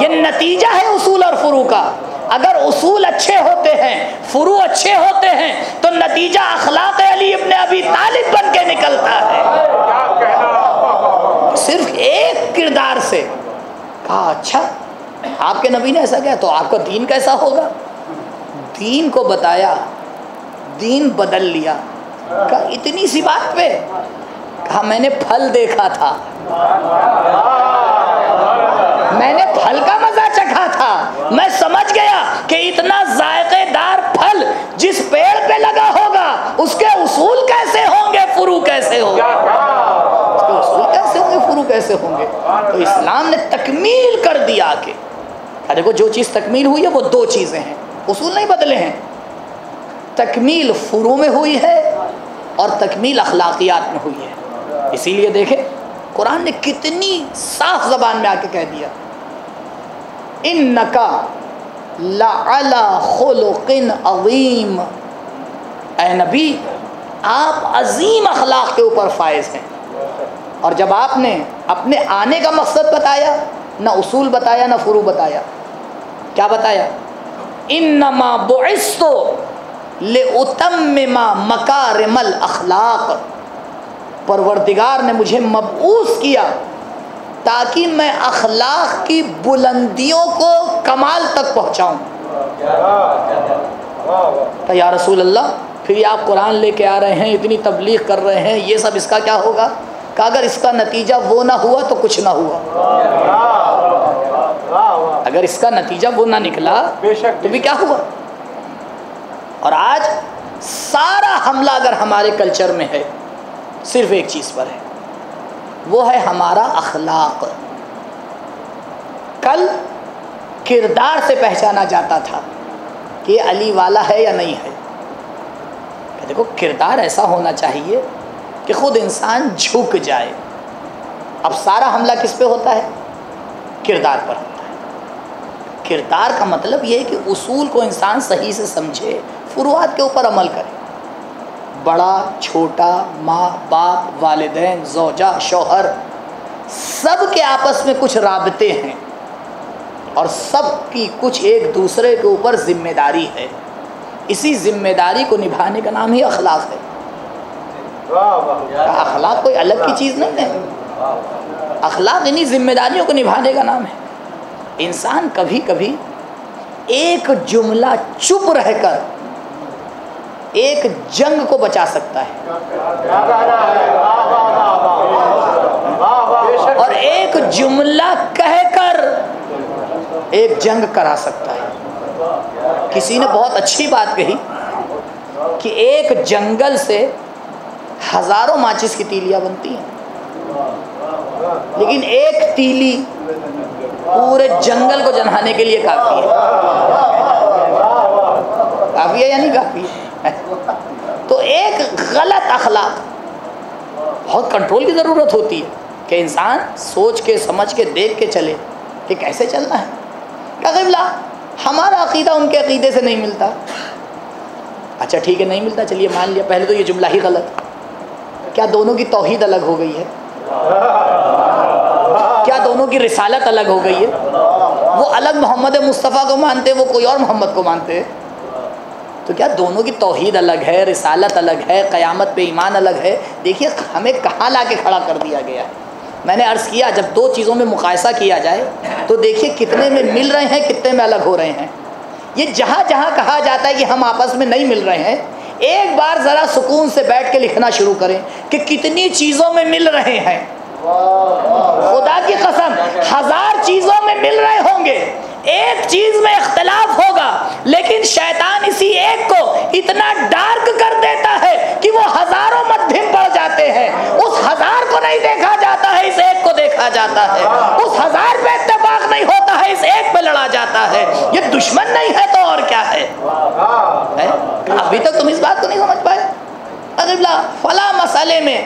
یہ نتیجہ ہے اصول اور فروع کا۔ اگر اصول اچھے ہوتے ہیں، فروع اچھے ہوتے ہیں، تو نتیجہ اخلاق علی ابن ابی طالب بن کے نکلتا ہے۔ صرف ایک کردار سے کہا اچھا آپ کے نبی نے ایسا کیا، تو آپ کا دین کیسا ہوگا؟ دین کو بتایا، دین بدل لیا۔ کہا اتنی سی بات پہ؟ کہا میں نے پھل دیکھا تھا، میں نے پھل کا مزہ چکھا تھا، میں سمجھ گیا کہ اتنا ذائقے دار پھل جس پیڑ پہ لگا ہوگا اس کے اصول کیسے ہوں گے، فروع کیسے ہوں گے، اس کے اصول کیسے ہوں گے، فروع کیسے ہوں گے۔ تو اسلام نے تکمیل کر دیا کہ دیکھو جو چیز تکمیل ہوئی ہے وہ دو چیزیں ہیں، اصول نہیں بدلے ہیں، تکمیل فروع میں ہوئی ہے اور تکمیل اخلاقیات میں ہوئی ہے۔ اسی لیے دیکھیں قرآن نے کتنی صاف زبان میں آ کے کہہ دیا، انکا لعلی خلق عظیم، اے نبی آپ عظیم اخلاق کے اوپر فائز ہیں۔ اور جب آپ نے اپنے آنے کا مقصد بتایا، نہ اصول بتایا نہ فروع بتایا، کیا بتایا؟ انما بعثت لأتمم مکارم الاخلاق، پروردگار نے مجھے مبعوث کیا تاکہ میں اخلاق کی بلندیوں کو کمال تک پہنچاؤں۔ تو یا رسول اللہ پھر یہ آپ قرآن لے کے آ رہے ہیں، اتنی تبلیغ کر رہے ہیں، یہ سب اس کا کیا ہوگا؟ کہ اگر اس کا نتیجہ وہ نہ ہوا تو کچھ نہ ہوا، اگر اس کا نتیجہ وہ نہ نکلا تو بھی کیا ہوا؟ اور آج سارا حملہ اگر ہمارے کلچر میں ہے صرف ایک چیز پر ہے، وہ ہے ہمارا اخلاق۔ کل کردار سے پہچانا جاتا تھا کہ یہ علی والا ہے یا نہیں ہے۔ کہ دیکھو کردار ایسا ہونا چاہیے کہ خود انسان جھک جائے۔ اب سارا حملہ کس پہ ہوتا ہے؟ کردار پر ہوتا ہے۔ کردار کا مطلب یہ ہے کہ اصول کو انسان صحیح سے سمجھے، فروعات کے اوپر عمل کرے۔ بڑا چھوٹا، ماں باپ، والدین، زوجہ، شوہر، سب کے آپس میں کچھ رابطے ہیں اور سب کی کچھ ایک دوسرے کے اوپر ذمہ داری ہے۔ اسی ذمہ داری کو نبھانے کا نام ہی اخلاق ہے۔ اخلاق کوئی الگ کی چیز نہیں ہے، اخلاق انہی ذمہ داریوں کو نبھانے کا نام ہے۔ انسان کبھی کبھی ایک جملہ چپ رہ کر ایک جنگ کو بچا سکتا ہے، اور ایک جملہ کہہ کر ایک جنگ کرا سکتا ہے۔ کسی نے بہت اچھی بات کہی کہ ایک جنگل سے ہزاروں ماچس کی تیلیاں بنتی ہیں، لیکن ایک تیلی پورے جنگل کو جلانے کے لیے کافی ہے۔ کافی ہے یا نہیں کافی ہے؟ تو ایک غلط اخلاق، بہت کنٹرول کی ضرورت ہوتی ہے کہ انسان سوچ کے سمجھ کے دیکھ کے چلے کہ کیسے چلنا ہے۔ کہ قبلہ ہمارا عقیدہ ان کے عقیدے سے نہیں ملتا، اچھا ٹھیک ہے نہیں ملتا، چلیے مان لیا، پہلے تو یہ جملہ ہی غلط۔ کیا دونوں کی توحید الگ ہو گئی ہے؟ کیا دونوں کی رسالت الگ ہو گئی ہے؟ وہ الگ محمد مصطفیٰ کو مانتے، وہ کوئی اور محمد کو مانتے ہیں، تو کیا دونوں کی توحید الگ ہے، رسالت الگ ہے، قیامت پہ ایمان الگ ہے؟ دیکھیے ہمیں کہاں لا کے کھڑا کر دیا گیا ہے۔ میں نے عرض کیا جب دو چیزوں میں مقایسہ کیا جائے تو دیکھیے کتنے میں مل رہے ہیں، کتنے میں الگ ہو رہے ہیں۔ یہ جہاں جہاں کہا جاتا ہے کہ ہم آپس میں نہیں مل رہے ہیں، ایک بار ذرا سکون سے بیٹھ کے لکھنا شروع کریں کہ کتنی چیزوں میں مل رہے ہیں۔ خدا کی قسم 1000 چیزوں میں مل رہے ہوں گے، ایک چیز میں اختلاف ہوگا، لیکن شیطان اسی ایک کو اتنا ڈارک کر دیتا ہے کہ وہ ہزاروں مدھم پڑ جاتے ہیں۔ اس 1000 کو نہیں دیکھا جاتا ہے، اس ایک کو دیکھا جاتا ہے۔ اس 1000 پہ اتفاق نہیں ہوتا ہے، اس ایک پہ لڑا جاتا ہے۔ یہ دشمن نہیں ہے تو اور کیا ہے؟ ابھی تک تم اس بات کو نہیں سمجھ پائے؟ اگلا فلاں مسئلے میں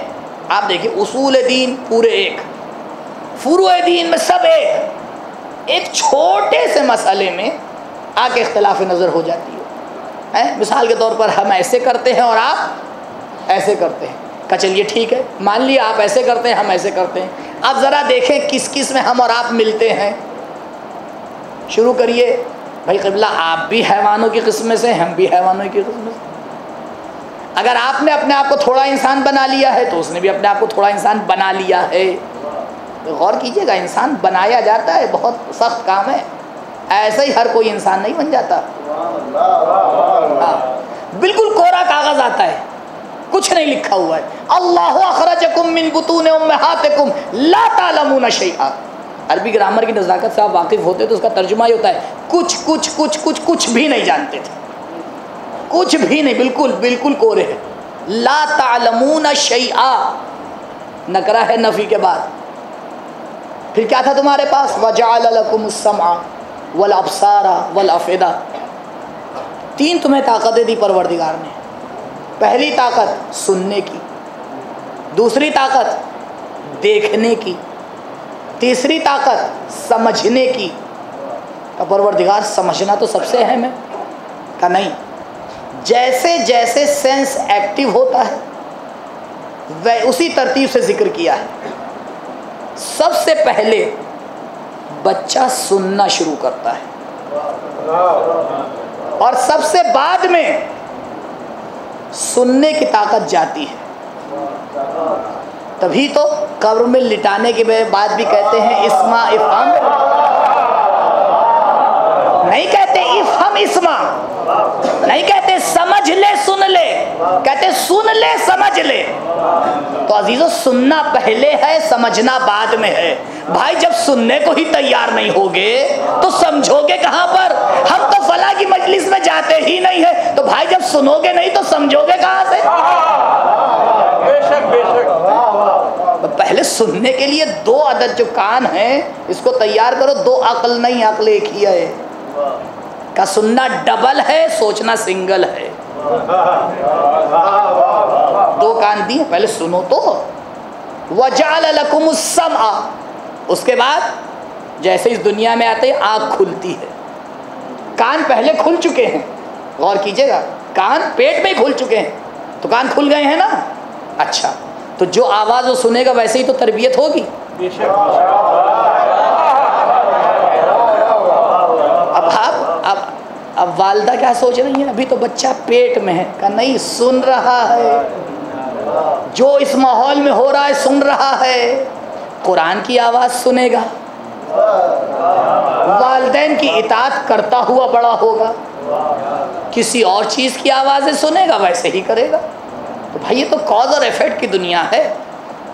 آپ دیکھیں اصول دین پورے ایک، فروع دین میں سب ایک چھوٹے سے مسئلے میں آ کے اختلاف نظر ہو جاتی ہے۔ مثال کے طور پر ہم ایسے کرتے ہیں اور آپ ایسے کرتے ہیں، کہ چلیے ٹھیک ہے مان لیا آپ ایسے کرتے ہیں ہم ایسے کرتے ہیں، اب ذرا دیکھیں کس کس میں ہم اور آپ ملتے ہیں۔ شروع کریے بھائی قبلہ، آپ بھی حیوانوں کی قسم سے، ہم بھی حیوانوں کی قسم سے۔ اگر آپ نے اپنے آپ کو تھوڑا انسان بنا لیا ہے تو اس نے بھی اپنے آپ کو تھوڑا انسان بنا لیا ہے۔ غور کیجئے گا، انسان بنایا جاتا ہے، بہت سخت کام ہے، ایسا ہی ہر کوئی انسان نہیں بن جاتا۔ بالکل کوڑا کاغذ آتا ہے، کچھ نہیں لکھا ہوا ہے۔ اللہ اخرجکم من بطون امہاتکم لا تعلمون شیئا۔ عربی گرامر کی نزاکت سے آپ واقف ہوتے تو اس کا ترجمہ ہی ہوتا ہے کچھ بھی نہیں جانتے تھے، کچھ بھی نہیں، بالکل کورے ہے۔ لا تعلمون شیئا نکرہ ہے نفی کے بعد، پھر کیا تھا تمہارے پاس؟ وجعل لکم السمع والابصار والافئدہ۔ 3 تمہیں طاقتیں دی پروردگار نے۔ پہلی طاقت سننے کی، دوسری طاقت دیکھنے کی، تیسری طاقت سمجھنے کی۔ کہ پروردگار سمجھنا تو سب سے اہم ہے؟ کہ نہیں، جیسے جیسے سینس ایکٹیو ہوتا ہے وہ اسی ترتیب سے ذکر کیا ہے۔ سب سے پہلے بچہ سننا شروع کرتا ہے اور سب سے بعد میں سننے کی طاقت جاتی ہے. تبھی تو قبر میں لٹانے کے بعد بھی کہتے ہیں اسما افہم، نہیں کہتے افہم اسما، نہیں کہتے سمجھ لے سن لے، کہتے سن لے سمجھ لے. تو عزیزو سننا پہلے ہے، سمجھنا بعد میں ہے. بھائی جب سننے کو ہی تیار نہیں ہوگے تو سمجھو گے کہاں پر؟ ہم تو فلاں کی مجلس میں جاتے ہی نہیں ہے، تو بھائی جب سنو گے نہیں تو سمجھو گے کہاں سے؟ بے شک بے شک. پہلے سننے کے لیے 2 عدد جو کان ہیں اس کو تیار کرو. 2 عقل نہیں، عقل ایک ہی ہے. کا سننا ڈبل ہے، سوچنا سنگل ہے. 2 کان دیے، پہلے سنو تو. وَجَعَلَ لَكُمُ السَّمْعَ، اس کے بعد جیسے اس دنیا میں آتے آنکھ کھلتی ہے. کان پہلے کھل چکے ہیں، غور کیجئے گا، کان پیٹ میں کھل چکے ہیں تو کان کھل گئے ہیں نا. اچھا تو جو آواز وہ سنے گا ویسے ہی تو تربیت ہوگی. بے شک. اب والدہ کیا سوچ رہی ہیں؟ ابھی تو بچہ پیٹ میں ہے. کہ نہیں، سن رہا ہے، جو اس ماحول میں ہو رہا ہے سن رہا ہے. قرآن کی آواز سنے گا، والدین کی اطاعت کرتا ہوا بڑا ہوگا. کسی اور چیز کی آوازیں سنے گا ویسے ہی کرے گا. تو بھائی یہ تو کاز اور ایفیکٹ کی دنیا ہے.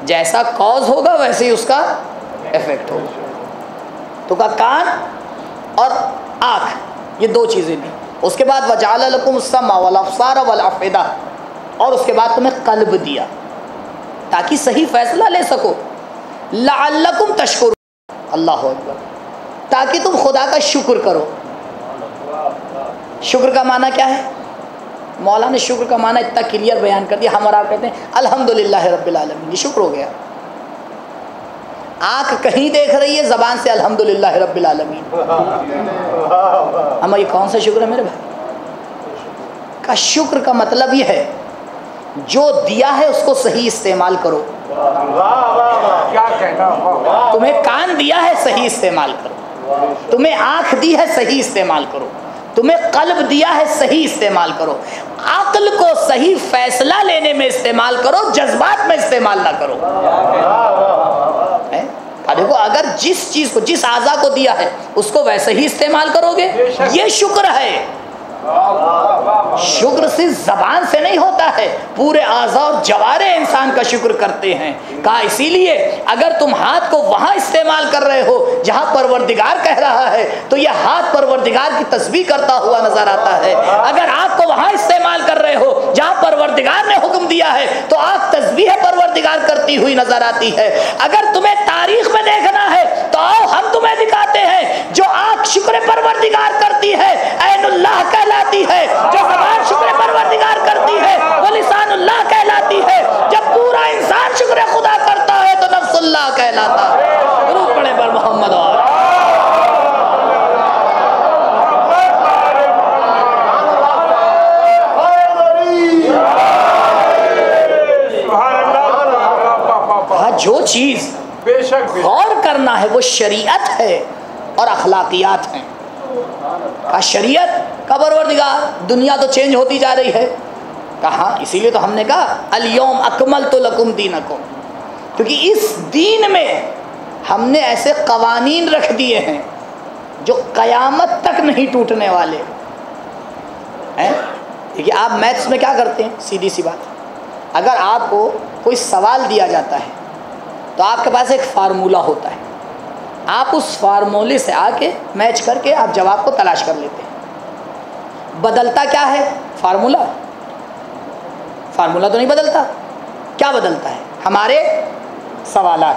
جیسا کاز ہوگا ویسے ہی اس کا ایفیکٹ ہوگا. تو کا کان اور آنکھ یہ 2 چیزیں دی. اس کے بعد وَجَعَلَ لَكُمُ السَّمْعَ وَالْأَبْصَارَ وَالْأَفْئِدَةَ، اور اس کے بعد تمہیں قلب دیا تاکہ صحیح فیصلہ لے سکو. لَعَلَّكُمْ تَشْكُرُونَ، اللہ اکبر، تاکہ تم خدا کا شکر کرو. شکر کا معنی کیا ہے؟ مولا نے شکر کا معنی اتنا کلیئر بیان کر دیا. ہم اور آپ کہتے ہیں الحمدللہ رب العالمین، یہ شکر ہو گیا. آنکھ کہیں دیکھ رہی ہے، زبان سے الحمدللہ رب العالمین. ہم یہ کون سا شکر ہے میرے بھائی؟ کا شکر کا مطلب یہ ہے جو دیا ہے اس کو صحیح استعمال کرو. کیا کہنا. تمہیں کان دیا ہے صحیح استعمال کرو، تمہیں آنکھ دی ہے صحیح استعمال کرو، تمہیں قلب دیا ہے صحیح استعمال کرو. عقل کو صحیح فیصلہ لینے میں استعمال کرو، جذبات میں استعمال نہ کرو. دیکھو اگر جس چیز کو، جس اعضاء کو دیا ہے اس کو ویسے ہی استعمال کرو گے، یہ شکر ہے. شکر صرف زبان سے نہیں ہوتا ہے، پورے اعضاء اور جوارح انسان کا شکر کرتے ہیں. کہا اسی لیے اگر تم ہاتھ کو وہاں استعمال کر رہے ہو جہاں پروردگار کہہ رہا ہے تو یہ ہاتھ پروردگار کی تسبیح کرتا ہوا نظر آتا ہے. اگر آنکھ کو وہاں استعمال کر رہے ہو جہاں پروردگار نے حکم دیا ہے تو آنکھ تسبیح پروردگار کرتی ہوئی نظر آتی ہے. اگر تمہیں تاریخ میں دیکھنا ہے تو آؤ ہم تمہیں دکھاتے ہیں جو آنکھ شکر پروردگار کرتی ہے عین اللہ کہلاتی ہے، جو زبان شکر پروردگار کرتی ہے وہ لسان اللہ کہلاتی ہے، جب پورا انسان شکر خدا کرتا ہے تو نفس اللہ کہلاتا ہے. درود پڑھیں پر محمد. اور جو چیز بے شک غور کرنا ہے وہ شریعت ہے اور اخلاقیات ہیں. شریعت کا پروردگار، دنیا تو چینج ہوتی جا رہی ہے. کہاں؟ اسی لیے تو ہم نے کہا الیوم اکملت لکم دینکم، کیونکہ اس دین میں ہم نے ایسے قوانین رکھ دیے ہیں جو قیامت تک نہیں ٹوٹنے والے ہیں. دیکھیے آپ میتھس میں کیا کرتے ہیں، سیدھی سی بات، اگر آپ کو کوئی سوال دیا جاتا ہے تو آپ کے پاس ایک فارمولہ ہوتا ہے، آپ اس فارمولے سے آ کے میچ کر کے آپ جواب کو تلاش کر لیتے ہیں. بدلتا کیا ہے؟ فارمولہ تو نہیں بدلتا. کیا بدلتا ہے؟ ہمارے سوالات.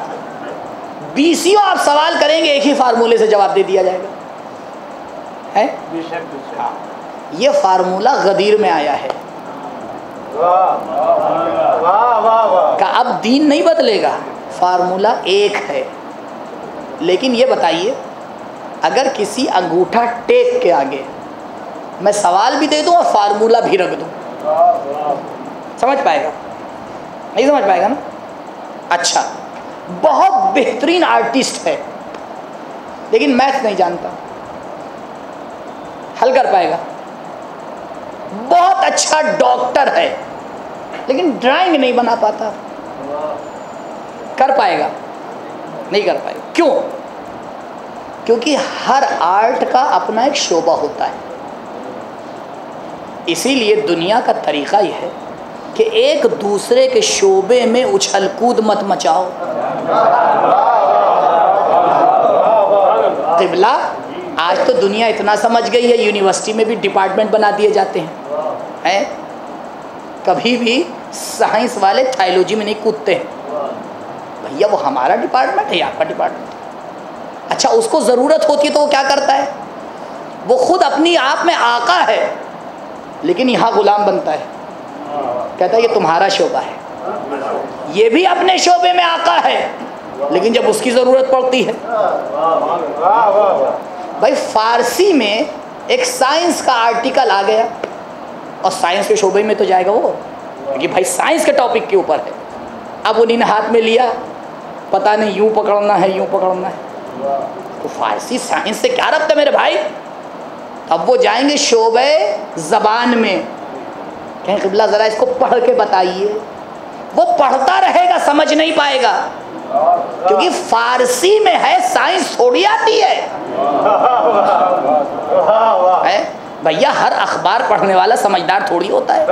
20 آپ سوال کریں گے ایک ہی فارمولے سے جواب دے دیا جائے گا ہے. یہ فارمولہ غدیر میں آیا ہے کہ اب دین نہیں بدلے گا، فارمولہ ایک ہے. لیکن یہ بتائیے اگر کسی انگوٹھا ٹیک کے آگے میں سوال بھی دے دوں اور فارمولہ بھی رکھ دوں، سمجھ پائے گا؟ نہیں سمجھ پائے گا نا. اچھا بہت بہترین آرٹسٹ ہے لیکن میتھ نہیں جانتا، حل کر پائے گا. بہت اچھا ڈاکٹر ہے لیکن ڈرائنگ نہیں بنا پاتا، کر پائے گا؟ نہیں کر پائے گا. کیوں؟ کیونکہ ہر آرٹ کا اپنا ایک شعبہ ہوتا ہے. اسی لیے دنیا کا طریقہ یہ ہے کہ ایک دوسرے کے شعبے میں اچھل کود مت مچاؤ. قبلہ آج تو دنیا اتنا سمجھ گئی ہے، یونیورسٹی میں بھی ڈپارٹمنٹ بنا دیے جاتے ہیں. کبھی بھی سائنس والے تھائیولوجی میں نہیں کودتے ہیں. بھیا وہ ہمارا ڈپارٹمنٹ ہے یا آپ کا ڈپارٹمنٹ؟ اچھا اس کو ضرورت ہوتی ہے تو وہ کیا کرتا ہے؟ وہ خود اپنی آپ میں آقا ہے لیکن یہاں غلام بنتا ہے، کہتا ہے یہ تمہارا شعبہ ہے. یہ بھی اپنے شعبے میں آقا ہے لیکن جب اس کی ضرورت پڑتی ہے. بھائی فارسی میں ایک سائنس کا آرٹیکل آ گیا اور سائنس کے شعبے میں تو جائے گا وہ، کیونکہ بھائی سائنس کے ٹاپک کے اوپر ہے. اب انہیں نے ہاتھ میں لیا، پتہ نہیں یوں پکڑنا ہے یوں پکڑنا ہے. تو فارسی سائنس سے کیا ربط ہے میرے بھائی؟ اب وہ جائیں گے شعبے زبان میں، کہیں قبلہ ذرا اس کو پڑھ کے بتائیے. وہ پڑھتا رہے گا، سمجھ نہیں پائے گا، کیونکہ فارسی میں ہے، سائنس تھوڑی آتی ہے. بھیا ہر اخبار پڑھنے والا سمجھدار تھوڑی ہوتا ہے.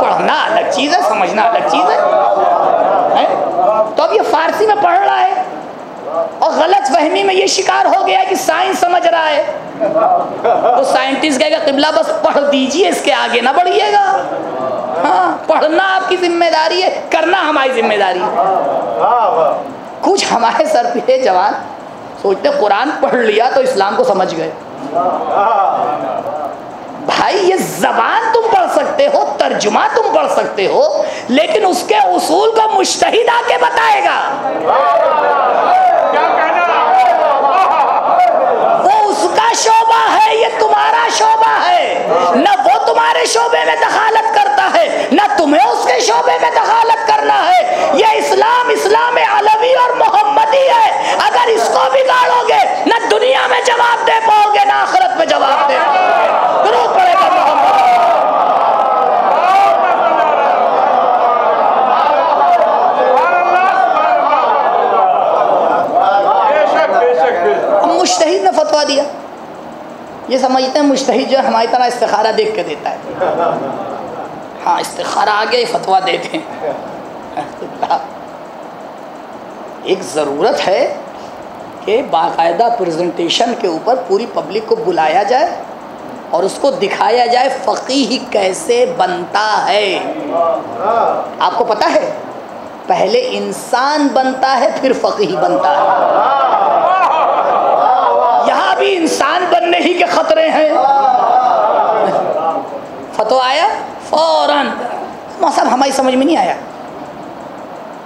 پڑھنا الگ چیز ہے، سمجھنا الگ چیز ہے. تو اب یہ فارسی میں پڑھ رہا ہے اور غلط فہمی میں یہ شکار ہو گیا کہ سائنس سمجھ رہا ہے. تو سائنٹسٹ کہے گا قبلہ بس پڑھ دیجئے، اس کے آگے نہ بڑھیے گا. ہاں پڑھنا آپ کی ذمہ داری ہے، کرنا ہماری ذمہ داری ہے. کچھ ہمارے سر پہ جوان سوچتے قرآن پڑھ لیا تو اسلام کو سمجھ گئے. بھائی یہ زبان تم پڑھ سکتے ہو، ترجمہ تم پڑھ سکتے ہو، لیکن اس کے اصول کو مجتہد آ کے بتائے گا. وہ اس کا شعبہ ہے، یہ تمہارا شعبہ ہے. نہ وہ تمہارے شعبے میں دخالت کرتا ہے نہ تمہیں اس کے شعبے میں دخالت کرنا ہے. یہ اسلام علوی اور محمدی ہے. اگر اس کو بگاڑو گے نہ دنیا میں جواب دے پاؤ گے نہ آخرت میں جواب دے پاؤ گے. درود پڑے گا محمد. مجتہد نے فتویٰ دیا، یہ سمجھتے ہیں مجتہد جو ہے ہماری طرح استخارہ دیکھ کے دیتا ہے. ہاں استخارہ آگے فتویٰ دیتے ہیں. ایک ضرورت ہے کہ باقاعدہ پریزنٹیشن کے اوپر پوری پبلک کو بلایا جائے اور اس کو دکھایا جائے فقیہ کیسے بنتا ہے. آپ کو پتہ ہے پہلے انسان بنتا ہے پھر فقیہ بنتا ہے. یہاں بھی انسان بننے ہی کے خطرے ہیں. فتویٰ آیا فوراً صاحب ہماری سمجھ میں نہیں آیا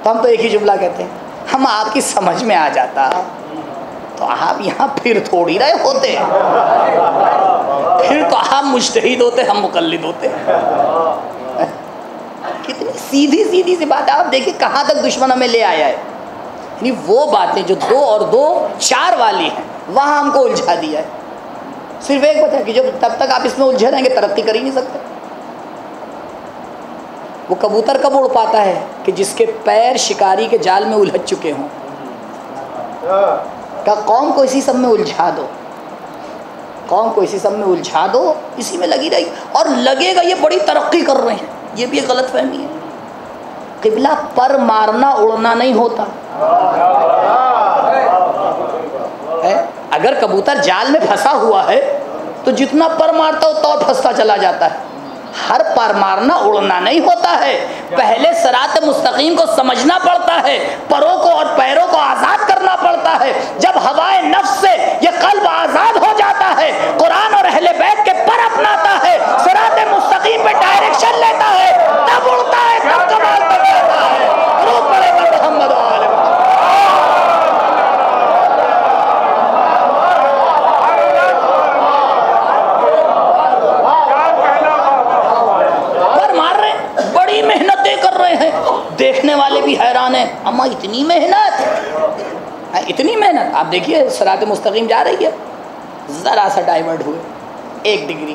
تو ہم تو ایک ہی جملہ کہتے ہیں، ہم آپ کی سمجھ میں آ جاتا تو آپ یہاں پھر تھوڑی رہے ہوتے، پھر تو آپ مجتہد ہوتے ہم مقلد ہوتے. کتنی سیدھی سی بات ہے. آپ دیکھیں کہاں تک دشمن ہمیں لے آیا ہے. یعنی وہ باتیں جو 2 اور 2 4 والی ہیں وہاں ہم کو الجھا دیا ہے. صرف ایک بات ہے کہ جب تب تک آپ اس میں الجھے رہیں گے ترقی کر ہی نہیں سکتے. وہ کبوتر کب اڑ پاتا ہے کہ جس کے پیر شکاری کے جال میں الجھ چکے ہوں. کہ قوم کو اسی سب میں الجھا دو، قوم کو اسی سب میں الجھا دو، اسی میں لگی رہی اور لگے گا یہ بڑی ترقی کر رہے ہیں. یہ بھی ایک غلط فہمی ہے. قبلہ پر مارنا اڑنا نہیں ہوتا. اگر کبوتر جال میں پھنسا ہوا ہے تو جتنا پر مارتا ہو تو پھنستا چلا جاتا ہے. ہر پر مارنا اڑنا نہیں ہوتا ہے. پہلے صراط مستقیم کو سمجھنا پڑتا ہے، پروں کو اور پیروں کو آزاد کرنا پڑتا ہے. جب ہوائے نفس سے یہ قلب آزاد ہو جاتا ہے، قرآن اور اہل بیت کے پر اپناتا ہے، صراط مستقیم پہ ڈائریکشن لیتا ہے، تب اڑتا ہے، تب کمال تک جاتا ہے. درود پڑے گا محمد و آل محمد. محنتیں کر رہے ہیں، دیکھنے والے بھی حیران ہیں ہیں اما اتنی محنت، اتنی محنت. آپ دیکھیے صراط مستقیم جا رہی ہے، ذرا سا ڈائیورٹ ہوئے 1 ڈگری،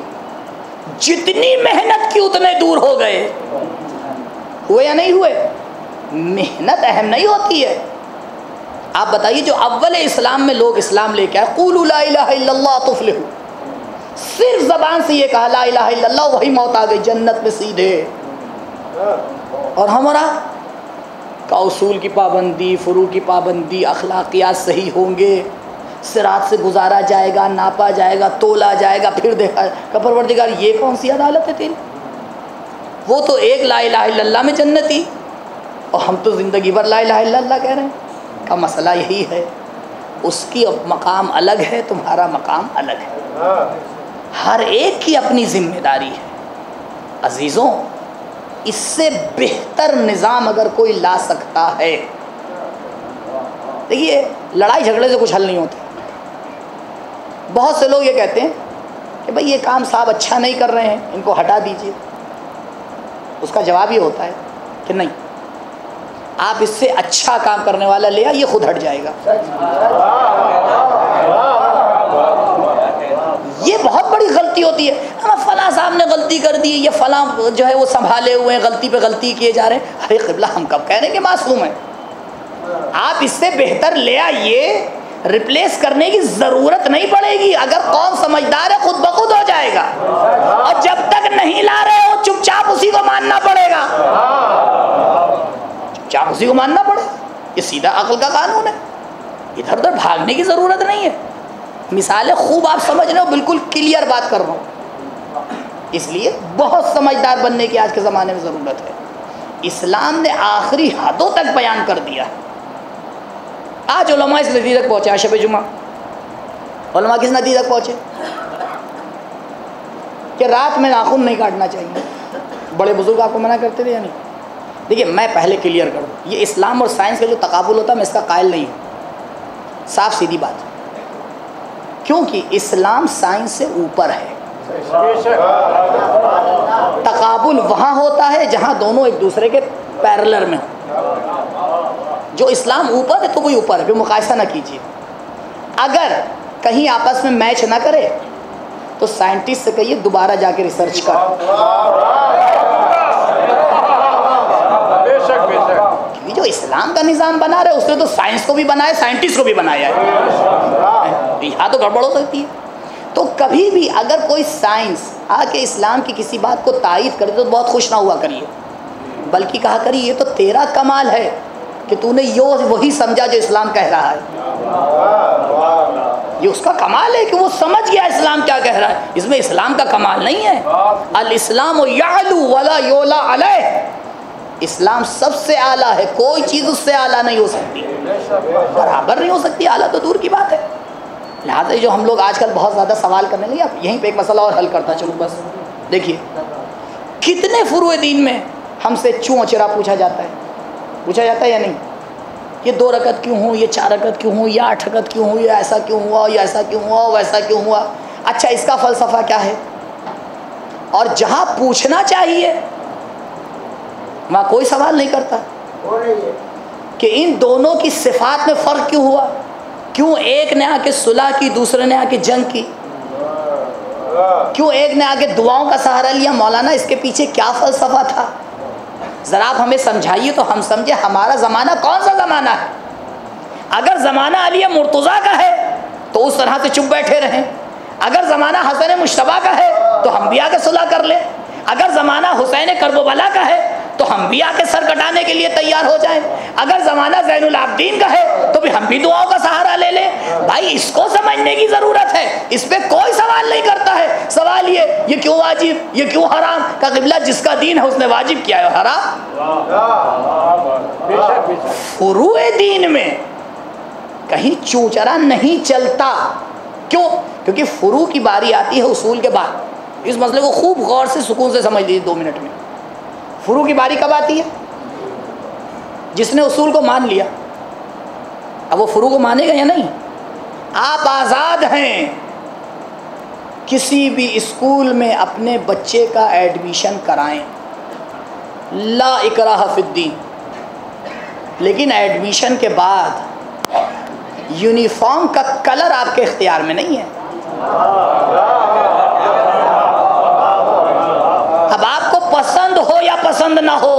جتنی محنت کی اتنے دور ہو گئے. ہوئے یا نہیں ہوئے؟ محنت اہم نہیں ہوتی ہے. آپ بتائیے جو اول اسلام میں لوگ اسلام لے کے آئے، قولوا لا الہ الا اللہ تفلحوا، صرف زبان سے یہ کہا لا الہ الا اللہ، وہی موت آ گئی جنت میں سیدھے. اور ہمارا کا اصول کی پابندی، فروع کی پابندی، اخلاقیات صحیح ہوں گے، صراط سے گزارا جائے گا، ناپا جائے گا، تولا جائے گا، پھر دیکھا کہ پروردگار یہ کون سی عدالت ہے تیری؟ وہ تو ایک لا الہ الا اللہ میں جنتی، اور ہم تو زندگی بھر لا الہ الا اللہ کہہ رہے ہیں. کا مسئلہ یہی ہے، اس کی مقام الگ ہے، تمہارا مقام الگ ہے، ہر ایک کی اپنی ذمہ داری ہے. عزیزوں، اس سے بہتر نظام اگر کوئی لا سکتا ہے، دیکھیے لڑائی جھگڑے سے کچھ حل نہیں ہوتا. بہت سے لوگ یہ کہتے ہیں کہ بھئی یہ کام صاحب اچھا نہیں کر رہے ہیں، ان کو ہٹا دیجئے. اس کا جواب یہ ہوتا ہے کہ نہیں، آپ اس سے اچھا کام کرنے والا لے آئیے، خود ہٹ جائے گا. یہ بہت بڑی غلطی ہوتی ہے. ہم فلاں صاحب نے غلطی کر دی، یہ فلاں جو ہے وہ سنبھالے ہوئے ہیں، غلطی پہ غلطی کیے جا رہے ہیں. ارے قبلہ ہم کب کہہ رہے ہیں کہ معصوم ہیں؟ آپ اس سے بہتر لے آئیے، ریپلیس کرنے کی ضرورت نہیں پڑے گی. اگر قوم سمجھدار ہے خود بخود ہو جائے گا، اور جب تک نہیں لا رہے ہو چپ چاپ اسی کو ماننا پڑے گا، چپ چاپ اسی کو ماننا پڑے. یہ سیدھا عقل کا قانون ہے، ادھر ادھر بھاگنے کی ضرورت نہیں ہے. مثالیں خوب آپ سمجھ رہے ہو، بالکل کلیئر بات کر رہا ہوں. اس لیے بہت سمجھدار بننے کی آج کے زمانے میں ضرورت ہے. اسلام نے آخری حدوں تک بیان کر دیا. آج علماء اس نتیجے تک پہنچے، شب جمعہ علماء کس نتیجے تک پہنچے کہ رات میں ناخن نہیں کاٹنا چاہیے. بڑے بزرگ آپ کو منع کرتے تھے یا نہیں؟ دیکھیے میں پہلے کلیئر کروں، یہ اسلام اور سائنس کا جو تقابل ہوتا ہے میں اس کا قائل نہیں ہوں، صاف سیدھی بات. کیونکہ اسلام سائنس سے اوپر ہے. تقابل وہاں ہوتا ہے جہاں دونوں ایک دوسرے کے پیرلر میں ہوں. جو اسلام اوپر ہے تو کوئی اوپر ہے، پھر مقایسہ نہ کیجیے. اگر کہیں آپس میں میچ نہ کرے تو سائنٹسٹ سے کہیے دوبارہ جا کے ریسرچ کر. کیونکہ جو اسلام کا نظام بنا رہے اس نے تو سائنس کو بھی بنایا، سائنٹسٹ کو بھی بنایا ہے، یہاں تو گڑبڑ ہو سکتی ہے. تو کبھی بھی اگر کوئی سائنس آ کے اسلام کی کسی بات کو تائید کرے تو بہت خوش نہ ہوا کریے، بلکہ کہا کریے یہ تو تیرا کمال ہے کہ تو نے وہی سمجھا جو اسلام کہہ رہا ہے. یہ اس کا کمال ہے کہ وہ سمجھ گیا اسلام کیا کہہ رہا ہے. اس میں اسلام کا کمال نہیں ہے. الاسلام یعلو ولا یولا علیہ، اسلام سب سے اعلیٰ ہے، کوئی چیز اس سے اعلیٰ نہیں ہو سکتی، برابر نہیں ہو سکتی، اعلیٰ تو دور کی بات ہے. لہٰذا جو ہم لوگ آج کل بہت زیادہ سوال کرنے لگے، اب یہیں پہ ایک مسئلہ اور حل کرتا چلوں بس. دیکھیے کتنے فروع دین میں ہم سے چوں چرا پوچھا جاتا ہے یا نہیں؟ یہ 2 رکعت کیوں ہوں، یہ 4 رکعت کیوں ہوں، یہ 8 رکعت کیوں ہوں، یہ ایسا کیوں ہوا، یہ ایسا کیوں ہوا، ویسا کیوں ہوا. اچھا اس کا فلسفہ کیا ہے؟ اور جہاں پوچھنا چاہیے وہاں کوئی سوال نہیں کرتا کہ ان دونوں کی صفات میں فرق کیوں ہوا، کیوں ایک نے آ کے صلح کی، دوسرے نے آ کے جنگ کی، کیوں ایک نے آ کے دعاؤں کا سہارا لیا. مولانا اس کے پیچھے کیا فلسفہ تھا؟ ذرا آپ ہمیں سمجھائیے تو ہم سمجھے ہمارا زمانہ کون سا زمانہ ہے. اگر زمانہ علی مرتضیٰ کا ہے تو اس طرح سے چپ بیٹھے رہیں. اگر زمانہ حسن مجتبیٰ کا ہے تو ہم بھی آ کے صلح کر لیں. اگر زمانہ حسین کرب و بلا کا ہے تو ہم بھی آ کے سر کٹانے کے لیے تیار ہو جائیں. اگر زمانہ زین العابدین کا ہے تو بھی ہم بھی دعاؤں کا سہارا لے لیں. بھائی اس کو سمجھنے کی ضرورت ہے، اس پہ کوئی سوال نہیں کرتا ہے. سوال یہ کیوں واجب، یہ کیوں حرام؟ کا قبلہ جس کا دین ہے اس نے واجب کیا ہے حرام. فروع دین میں کہیں چوچرا نہیں چلتا. کیوں؟ کیونکہ فروع کی باری آتی ہے اصول کے بعد. اس مسئلے کو خوب غور سے سکون سے سمجھ لیجیے 2 منٹ میں. فروع کی باری کب آتی ہے؟ جس نے اصول کو مان لیا. اب وہ فروع کو مانے گا یا نہیں؟ آپ آزاد ہیں کسی بھی اسکول میں اپنے بچے کا ایڈمیشن کرائیں، لا اکراہ فی الدین. لیکن ایڈمیشن کے بعد یونیفارم کا کلر آپ کے اختیار میں نہیں ہے. اب آپ کو پسند ہو یا پسند نہ ہو،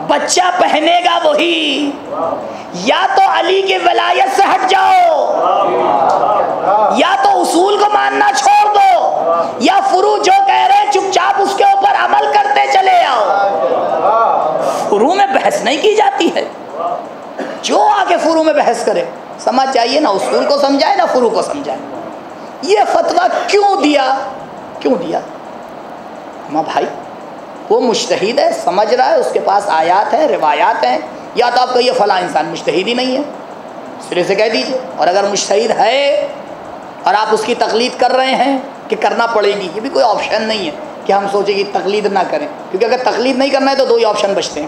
بچہ پہنے گا وہی. یا تو علی کی ولایت سے ہٹ جاؤ، یا تو اصول کو ماننا چھوڑ دو، یا فروع جو کہہ رہے ہیں چپ چاپ اس کے اوپر عمل کرتے چلے آؤ. فروع میں بحث نہیں کی جاتی ہے. جو آگے فروع میں بحث کرے سمجھ جائیے، نہ اصول کو سمجھائے نہ فروع کو سمجھائے. یہ فتویٰ کیوں دیا؟ کیوں دیا؟ ماں بھائی وہ مجتہد ہے، سمجھ رہا ہے، اس کے پاس آیات ہیں، روایات ہیں. یا تو آپ کہیے فلاں انسان مجتہد ہی نہیں ہے، سرے سے کہہ دیجئے. اور اگر مجتہد ہے اور آپ اس کی تقلید کر رہے ہیں کہ کرنا پڑے گی، یہ بھی کوئی آپشن نہیں ہے کہ ہم سوچیں کہ تقلید نہ کریں. کیونکہ اگر تقلید نہیں کرنا ہے تو دو ہی آپشن بچتے ہیں.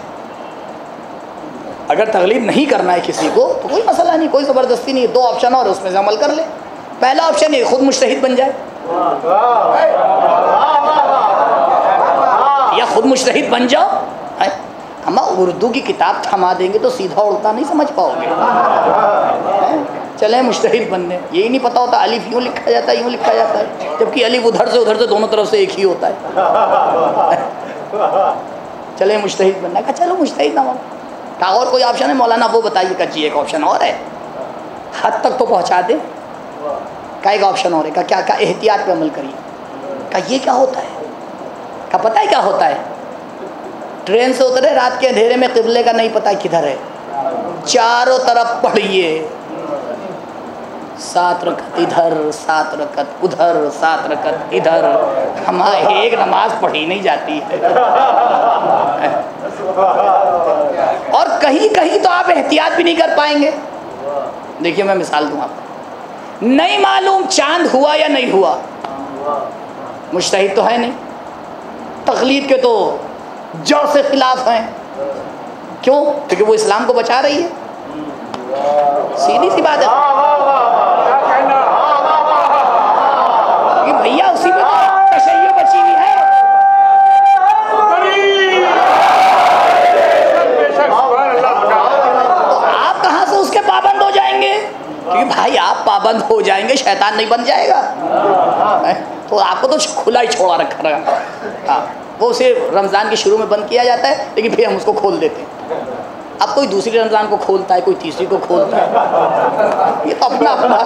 اگر تقلید نہیں کرنا ہے کسی کو تو کوئی مسئلہ نہیں، کوئی زبردستی نہیں ہے. دو آپشن اور اس میں سے عمل کر لے. پہلا آپشن یہ خود مجتہد بن جائے، یا خود مجتہد بن جاؤ. ہم اردو کی کتاب تھما دیں گے تو سیدھا اڑتا نہیں سمجھ پاؤ گے. چلیں مجتہد بننے، یہی نہیں پتہ ہوتا الف یوں لکھا جاتا ہے، یوں لکھا جاتا ہے، جبکہ الف ادھر سے دونوں طرف سے ایک ہی ہوتا ہے. چلیں مجتہد بننا، کہا چلو مجتہد نہ ہو. کہا اور کوئی آپشن ہے مولانا؟ وہ بتائیے. کہ جی ایک آپشن اور ہے، حد تک تو پہنچا دیں. کا ایک آپشن اور ہے. کہا کیا؟ احتیاط پہ عمل کریے. کہا یہ کیا ہوتا ہے؟ کہا پتہ ہے کیا ہوتا ہے؟ ٹرین سے اترے، رات کے اندھیرے میں قبلے کا نہیں پتہ کدھر ہے، چاروں طرف پڑھیے 7 رکعت ادھر 7 رکعت ادھر 7 رکعت ادھر. ہمارے ایک نماز پڑھی نہیں جاتی ہے. اور کہیں کہیں تو آپ احتیاط بھی نہیں کر پائیں گے. دیکھیے میں مثال دوں آپ کو. نہیں معلوم چاند ہوا یا نہیں ہوا، مجتہد تو ہے نہیں، تقلید کے تو جڑ سے خلاف ہیں. کیوں؟ کیونکہ وہ اسلام کو بچا رہی ہے. سیدھی سی بات ہے کہ بھیا اسی پہ تو تشیع بچی ہوئی ہے. تو آپ کہاں سے اس کے پابند ہو جائیں گے؟ کیونکہ بھائی آپ پابند ہو جائیں گے شیطان نہیں بن جائے گا. تو آپ کو تو کھلا ہی چھوڑا رکھا رہا. وہ اسے رمضان کے شروع میں بند کیا جاتا ہے، لیکن پھر ہم اس کو کھول دیتے ہیں. اب کوئی دوسری رمضان کو کھولتا ہے، کوئی تیسری کو کھولتا ہے. یہ تو اپنا اپنا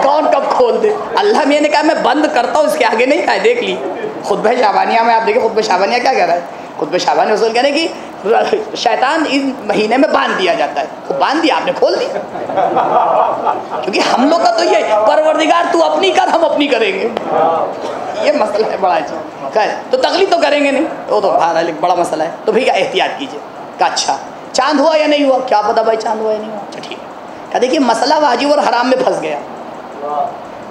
کون کب کھول دے. اللہ میاں نے کہا میں بند کرتا ہوں، اس کے آگے نہیں کہا. دیکھ لی خطبہ شعبانیہ میں آپ دیکھیں، خطبہ شعبانیہ کیا کہہ رہا ہے؟ خطبہ شعبانیہ اصول کہہ رہے ہیں کہ شیطان اس مہینے میں باندھ دیا جاتا ہے. وہ باندھ دیا، آپ نے کھول دیا. کیونکہ ہم لوگ کا تو یہ پروردگار تو اپنی کر، ہم اپنی کریں گے. یہ مسئلہ ہے بڑا اچھا. خیر تو تقلید تو کریں گے نہیں، وہ تو بہرحال ایک بڑا مسئلہ ہے. تو بھئی احتیاط کیجیے. کہا اچھا چاند ہوا یا نہیں ہوا؟ کیا پتا بھائی چاند ہوا یا نہیں ہوا. اچھا ٹھیک ہے. کہا دیکھیے مسئلہ واجب اور حرام میں پھنس گیا.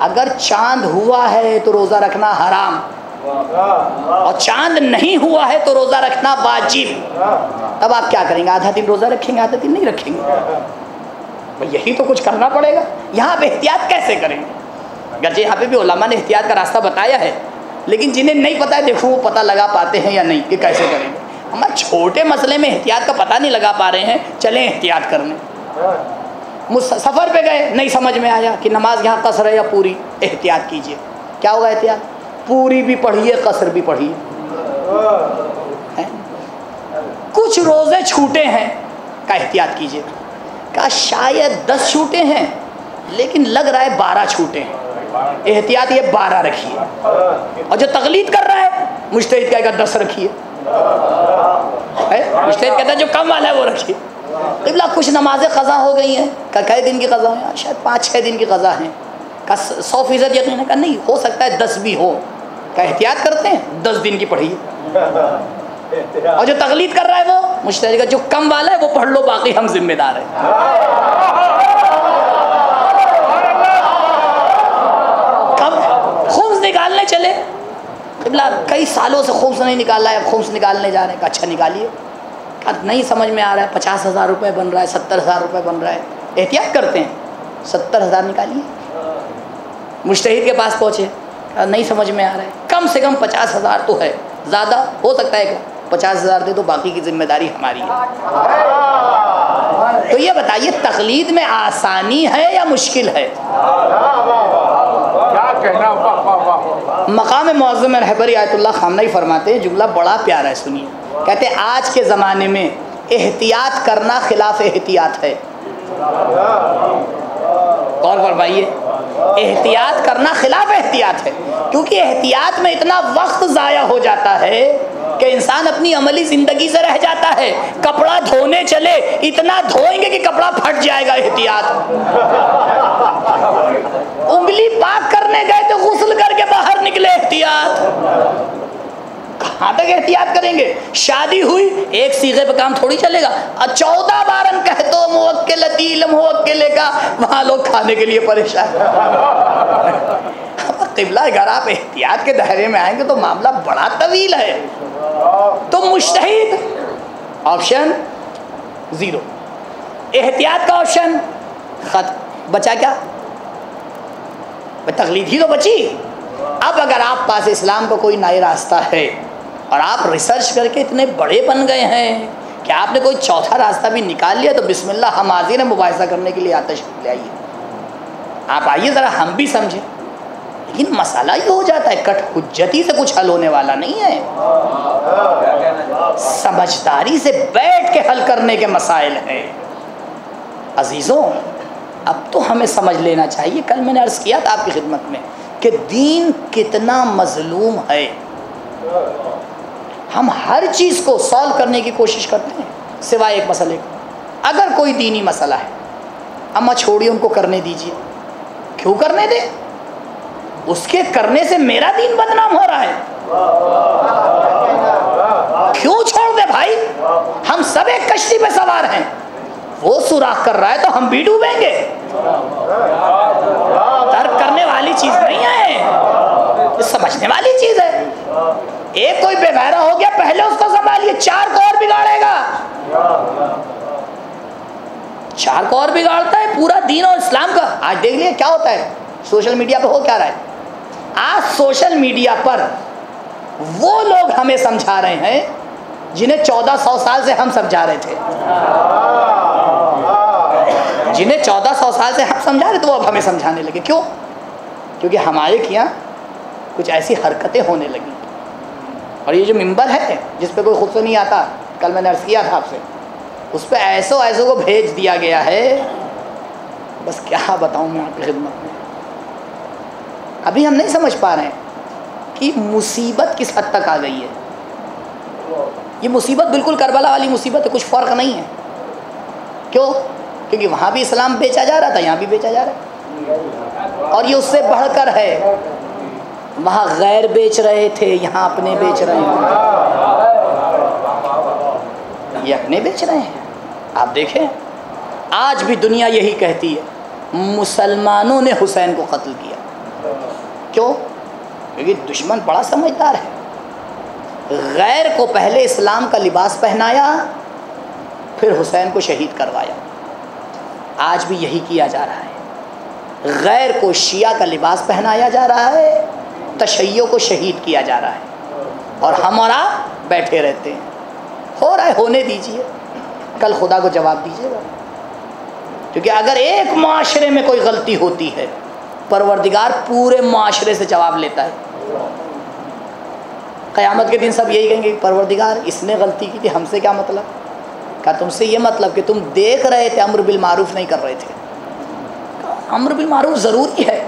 اگر چاند ہوا ہے تو روزہ رکھنا حرام، اور چاند نہیں ہوا ہے تو روزہ رکھنا واجب. اب آپ کیا کریں گے؟ آدھا دن روزہ رکھیں گے، آدھا دن نہیں رکھیں گے. یہی تو کچھ کرنا پڑے گا. یہاں پہ احتیاط کیسے کریں گے؟ اگرچہ یہاں پہ بھی علماء نے احتیاط کا راستہ بتایا ہے، لیکن جنہیں نہیں پتہ ہے دیکھو وہ پتہ لگا پاتے ہیں یا نہیں کہ کیسے کریں گے. ہم چھوٹے مسئلے میں احتیاط کا پتہ نہیں لگا پا رہے ہیں، چلیں احتیاط کرنے. سفر پہ گئے، نہیں سمجھ میں آیا کہ نماز یہاں قصر ہے یا پوری. احتیاط کیجئے. کیا ہوگا احتیاط؟ پوری بھی پڑھیے، قصر بھی پڑھیے. کچھ روزے چھوٹے ہیں، کا احتیاط کیجئے. کہا شاید 10 چھوٹے ہیں لیکن لگ رہا ہے 12 چھوٹے ہیں. احتیاط یہ 12 رکھیے. اور جو تقلید کر رہا ہے مجتہد کہے گا 10 رکھیے. مجتہد کہتا ہے جو کم والا ہے وہ رکھیے. قبلہ کچھ نمازیں قضا ہو گئی ہیں. کہا کئے دن کی قضا ہیں؟ شاید 5-6 دن کی قضا ہیں. کہا 100% یقین ہے؟ کہا نہیں ہو سکتا ہے 10 بھی ہو. کہا احتیاط کرتے ہیں 10 دن کی پڑھیے. اور جو تقلید کر رہا ہے وہ مجتہد کا جو کم والا ہے وہ پڑھ لو، باقی ہم ذمہ دار ہیں. کم خمس نکالنے چلے، قبلہ کئی سالوں سے خمس نہیں نکالا ہے، اب خمس نکالنے جا رہے ہیں. کہا اچھا نکالیے. کہا نہیں سمجھ میں آ رہا ہے، 50,000 روپے بن رہا ہے، 70,000 روپے بن رہا ہے. احتیاط کرتے ہیں 70,000 نکالیے. مجتہد کے پاس پہنچے، کہا نہیں سمجھ میں آ رہا ہے، کم سے کم 50,000 تو ہے، زیادہ ہو سکتا ہے کہ 50,000 دے تو باقی کی ذمہ داری ہماری ہے. تو یہ بتائیے تقلید میں آسانی ہے یا مشکل ہے؟ کیا کہنا، واہ واہ واہ۔ مقام معظم رہبری آیت اللہ خامنہ ہی فرماتے ہیں، جملہ بڑا پیارا ہے، سنیے۔ کہتے ہیں آج کے زمانے میں احتیاط کرنا خلاف احتیاط ہے۔ غور فرمائیے، احتیاط کرنا خلاف احتیاط ہے، کیونکہ احتیاط میں اتنا وقت ضائع ہو جاتا ہے کہ انسان اپنی عملی زندگی سے رہ جاتا ہے۔ کپڑا دھونے چلے، اتنا دھوئیں گے کہ کپڑا پھٹ جائے گا، احتیاط۔ انگلی پاک کرنے گئے تو غسل کر کے باہر نکلے، احتیاط۔ کہاں تک احتیاط کریں گے؟ شادی ہوئی، ایک صیغے پہ کام تھوڑی چلے گا، 14 بارن کہہ تو موکلتی لموکلے کا، وہاں لوگ کھانے کے لیے پریشان۔ قبلہ اگر آپ احتیاط کے دائرے میں آئیں گے تو معاملہ بڑا طویل ہے۔ تو مجتہد آپشن 0، احتیاط کا آپشن ختم، بچا کیا؟ تقلید ہی تو بچی۔ اب اگر آپ پاس اسلام کا کوئی نیا راستہ ہے اور آپ ریسرچ کر کے اتنے بڑے بن گئے ہیں کہ آپ نے کوئی چوتھا راستہ بھی نکال لیا، تو بسم اللہ، ہم حاضر ہیں مباحثہ کرنے کے لیے، آتش لے آئیے، آپ آئیے، ذرا ہم بھی سمجھیں۔ لیکن مسئلہ یہ ہو جاتا ہے، کٹ حجتی سے کچھ حل ہونے والا نہیں ہے، سمجھداری سے بیٹھ کے حل کرنے کے مسائل ہیں۔ عزیزوں، اب تو ہمیں سمجھ لینا چاہیے، کل میں نے عرض کیا تھا آپ کی خدمت میں کہ دین کتنا مظلوم ہے۔ ہم ہر چیز کو سالو کرنے کی کوشش کرتے ہیں سوائے ایک مسئلے کو۔ اگر کوئی دینی مسئلہ ہے، اما چھوڑیے، ان کو کرنے دیجیے۔ کیوں کرنے دیں؟ اس کے کرنے سے میرا دین بدنام ہو رہا ہے، کیوں چھوڑ دے بھائی؟ ہم سب ایک کشتی پہ سوار ہیں، وہ سوراخ کر رہا ہے تو ہم بھی ڈوبیں گے۔ ترک کرنے والی چیز نہیں ہے، یہ سمجھنے والی چیز ہے۔ ایک کوئی بے بہرا ہو گیا، پہلے اس کو سنبھالیے، 4 کو اور بگاڑے گا، 4 کو اور بگاڑتا ہے پورا دین اور اسلام کا۔ آج دیکھ لیے کیا ہوتا ہے سوشل میڈیا پہ، ہو کیا رہا ہے آج سوشل میڈیا پر؟ وہ لوگ ہمیں سمجھا رہے ہیں جنہیں 1400 سال سے ہم سمجھا رہے تھے، جنہیں 1400 سال سے ہم سمجھا رہے تھے، وہ اب ہمیں سمجھانے لگے۔ کیوں؟ کیونکہ ہمارے کیا کچھ ایسی حرکتیں ہونے لگی۔ اور یہ جو ممبر ہے جس پہ کوئی خود سے نہیں آتا، کل میں نے عرض کیا تھا آپ سے، اس پہ ایسو کو بھیج دیا گیا ہے، بس کیا بتاؤں میں آپ کی خدمت میں۔ ابھی ہم نہیں سمجھ پا رہے ہیں کہ مصیبت کس حد تک آ گئی ہے۔ یہ مصیبت بالکل کربلا والی مصیبت ہے، کچھ فرق نہیں ہے۔ کیوں؟ کیونکہ وہاں بھی اسلام بیچا جا رہا تھا، یہاں بھی بیچا جا رہا ہے، اور یہ اس سے بڑھ کر ہے، وہاں غیر بیچ رہے تھے، یہاں اپنے بیچ رہے ہیں، یہ اپنے بیچ رہے ہیں۔ آپ دیکھیں آج بھی دنیا یہی کہتی ہے مسلمانوں نے حسین کو قتل کیا۔ کیوں؟ کیونکہ دشمن بڑا سمجھدار ہے، غیر کو پہلے اسلام کا لباس پہنایا، پھر حسین کو شہید کروایا۔ آج بھی یہی کیا جا رہا ہے، غیر کو شیعہ کا لباس پہنایا جا رہا ہے، تشیع کو شہید کیا جا رہا ہے، اور ہم اور آپ بیٹھے رہتے ہیں۔ ہو رہا ہے، ہونے دیجئے، کل خدا کو جواب دیجئے گا۔ کیونکہ اگر ایک معاشرے میں کوئی غلطی ہوتی ہے، پروردگار پورے معاشرے سے جواب لیتا ہے۔ قیامت کے دن سب یہی کہیں گے، پروردگار اس نے غلطی کی تھی، ہم سے کیا مطلب؟ کہا تم سے یہ مطلب کہ تم دیکھ رہے تھے، امر بالمعروف نہیں کر رہے تھے۔ امر بالمعروف ضروری ہے۔